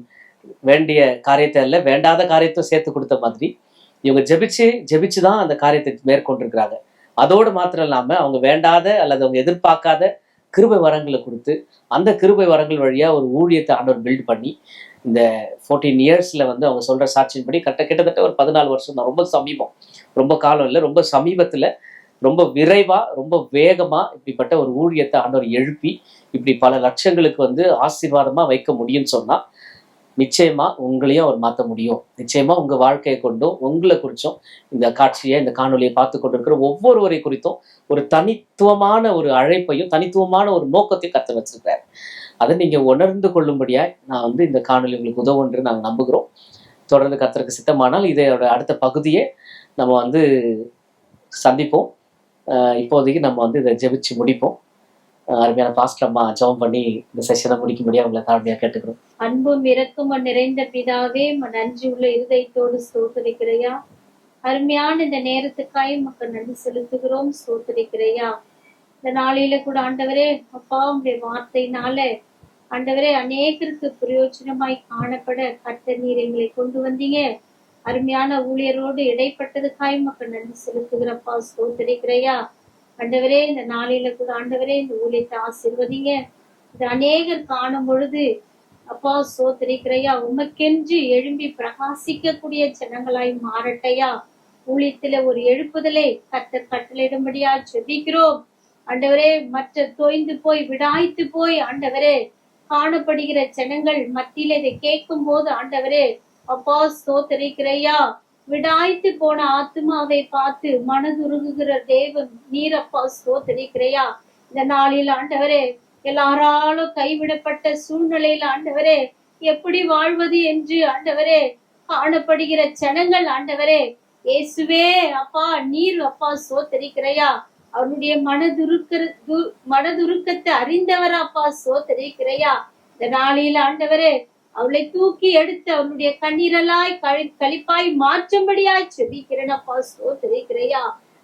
வேண்டிய காரியத்தை அல்ல வேண்டாத காரியத்தை சேர்த்து கொடுத்த மாதிரி இவங்க ஜெபிச்சு தான் அந்த காரியத்தை மேற்கொண்டிருக்கிறாங்க. அதோடு மாத்திரம் இல்லாம அவங்க வேண்டாத அல்லது அவங்க எதிர்பார்க்காத கிருபை வரங்களை கொடுத்து அந்த கிருபை வரங்கள் வழியா ஒரு ஊழியத்தை ஆண்டவர் பில்ட் பண்ணி இந்த 14 இயர்ஸ்ல வந்து அவங்க சொல்ற சாட்சியின்படி கிட்டத்தட்ட ஒரு 14 வருஷம் தான். ரொம்ப சமீபம், ரொம்ப காலம் இல்லை, ரொம்ப சமீபத்துல ரொம்ப விரைவா ரொம்ப வேகமா இப்படிப்பட்ட ஒரு ஊழியத்தை ஆண்டவர் எழுப்பி இப்படி பல லட்சங்களுக்கு வந்து ஆசீர்வாதமா வைக்க முடியும்னு சொன்னா நிச்சயமா உங்களையும் அவர் மாற்ற முடியும். நிச்சயமா உங்க வாழ்க்கையை கொண்டும் உங்களை குறிச்சும் இந்த காட்சியை இந்த காணொலியை பார்த்து கொண்டிருக்கிற ஒவ்வொருவரை குறித்தும் ஒரு தனித்துவமான ஒரு அழைப்பையும் தனித்துவமான ஒரு நோக்கத்தையும் கத்த வச்சிருக்காரு. அதை நீங்க உணர்ந்து கொள்ளும்படியா நான் வந்து இந்த காணொலி உங்களுக்கு உதவும் என்று நாங்கள் நம்புகிறோம். தொடர்ந்து கர்த்தருக்கு சித்தமானால் இதோட அடுத்த பகுதியை நம்ம வந்து சந்திப்போம். இப்போதைக்கு நம்ம வந்து இதை ஜெபிச்சு முடிப்போம். அருமையான பாஸ்டர் அம்மா ஜெபம் பண்ணி இந்த செஷனை முடிக்கும்படியா உங்களை தாழ்மையா கேட்டுக்கிறோம். அன்பும் இரக்கமும் நிறைந்த பிதாவே, நன்றி உள்ள இருதயத்தோடு ஸ்தோத்திரிக்கிறையா. அருமையான இந்த நேரத்துக்காய் மக்கள் நன்றி செலுத்துகிறோம், ஸ்தோத்திரிக்கிறையா. இந்த நாளில கூட ஆண்டவரே அப்பா உடைய வார்த்தையினால ஆண்டவரே அநேகருக்கு பிரயோஜனமாய் காணப்பட கர்த்தர் நீர் எங்களை கொண்டு வந்தீங்க. அருமையான ஊழியரோடு இடைப்பட்டதுக்காய் மக்கள் நன்றி செலுத்துகிறப்பா, ஸ்தோத்திரிக்கிறையா. ஆண்டவரே இந்த நாளில கூட ஆண்டவரே இந்த ஊழியத்தை ஆசீர்வதிங்க. இது அநேகர் காணும் பொழுது அப்பா ஸ்தோத்திரிக்கிறையா உமக்கென்று எழும்பி பிரகாசிக்கக்கூடிய ஜனங்களாய் மாறட்டையா. ஊழியத்துல ஒரு எழுப்புதலை கர்த்தர் கட்டளையிடும்படியா ஜெபிக்கிறோம். ஆண்டவரே மற்ற தோய்ந்து போய் விடாய்த்து போய் ஆண்டவரே காணப்படுகிற ஜனங்கள் மத்தியில இதை கேட்கும் போது ஆண்டவரே அப்பா ஸ்தோத்திரிக்கிறையா விடாய்த்து போன ஆத்மாவை பார்த்து மனதுருகுகிற தேவன் நீரப்பா ஸ்தோத்திரிக்கிறையா. இந்த நாளில் ஆண்டவரே எல்லாராலும் கைவிடப்பட்ட சூழ்நிலையில ஆண்டவரே எப்படி வாழ்வது என்று ஆண்டவரே காணப்படுகிற ஜனங்கள் ஆண்டவரே இயேசுவே அப்பா நீர் அப்பா ஸ்தோத்திரிக்கிறையா அவனுடைய மனதுருக்கத்தை அறிந்தவராப்பா ஸ்தோத்திரிக்கிறையா. இந்த நாளில் ஆண்டவரே அவளை தூக்கி எடுத்து அவனுடைய கண்ணீரலாய் கழிப்பாய் மாற்றும்படியாய் செபிக்கிறேனப்பா ஸ்தோத்திரிக்கிறையா.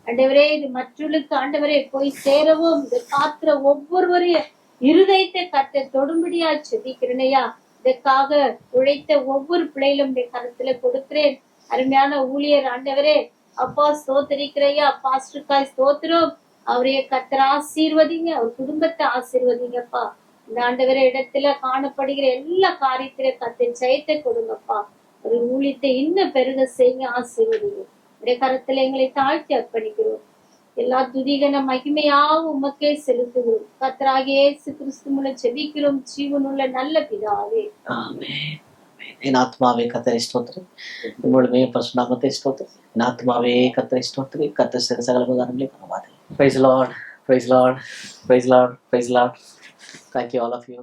ஆண்டவரே இது மற்றவர்களுக்கு ஆண்டவரே போய் சேரவும் இதை காத்துற ஒவ்வொருவரையும் இருதயத்தை கட்ட தொடும்படியாய் செபிக்கிறேனையா. இதற்காக உழைத்த ஒவ்வொரு பிள்ளைகளும் கருத்துல கொடுக்கிறேன். அருமையான ஊழியர் ஆண்டவரே அப்பா ஸ்தோத்திரிக்கிறையா. பாஸ்டருக்காய் ஸ்தோத்திரம். அவரைய கர்த்தர் ஆசீர்வதிங்க, அவர் குடும்பத்தை ஆசீர்வதிங்கப்பா. இந்த ஆண்டவர இடத்துல காணப்படுகிற எல்லா காரியத்தில கர்த்தர் ஜெயத்தை கொடுங்கப்பா. ஒரு ஊழியத்தை இன்னும் பெருக செய்யுங்க, ஆசீர்வதிங்க. உடைய கரத்துல எங்களை தாழ்த்தி அர்ப்பணிக்கிறோம். எல்லா துதிகன மகிமையாவும் உமக்கே செலுத்துகிறோம். கர்த்தராகிய இயேசு கிறிஸ்து மூலம் ஜெபிக்கிறோம் ஜீவனுள்ள நல்ல பிதாவே. ஆமென். என் ஆத்மாவே கர்த்தரை ஸ்தோத்திரி, முழுமே பரிசுநாமத்தை ஸ்தோத்திரி. என் ஆத்மாவே கர்த்தரை ஸ்தோத்திரி, கர்த்தர் செய்த சகல உபகாரங்களையும் மறவாதே. Praise the Lord, praise the Lord, praise the Lord, praise the Lord. Thank you all of you.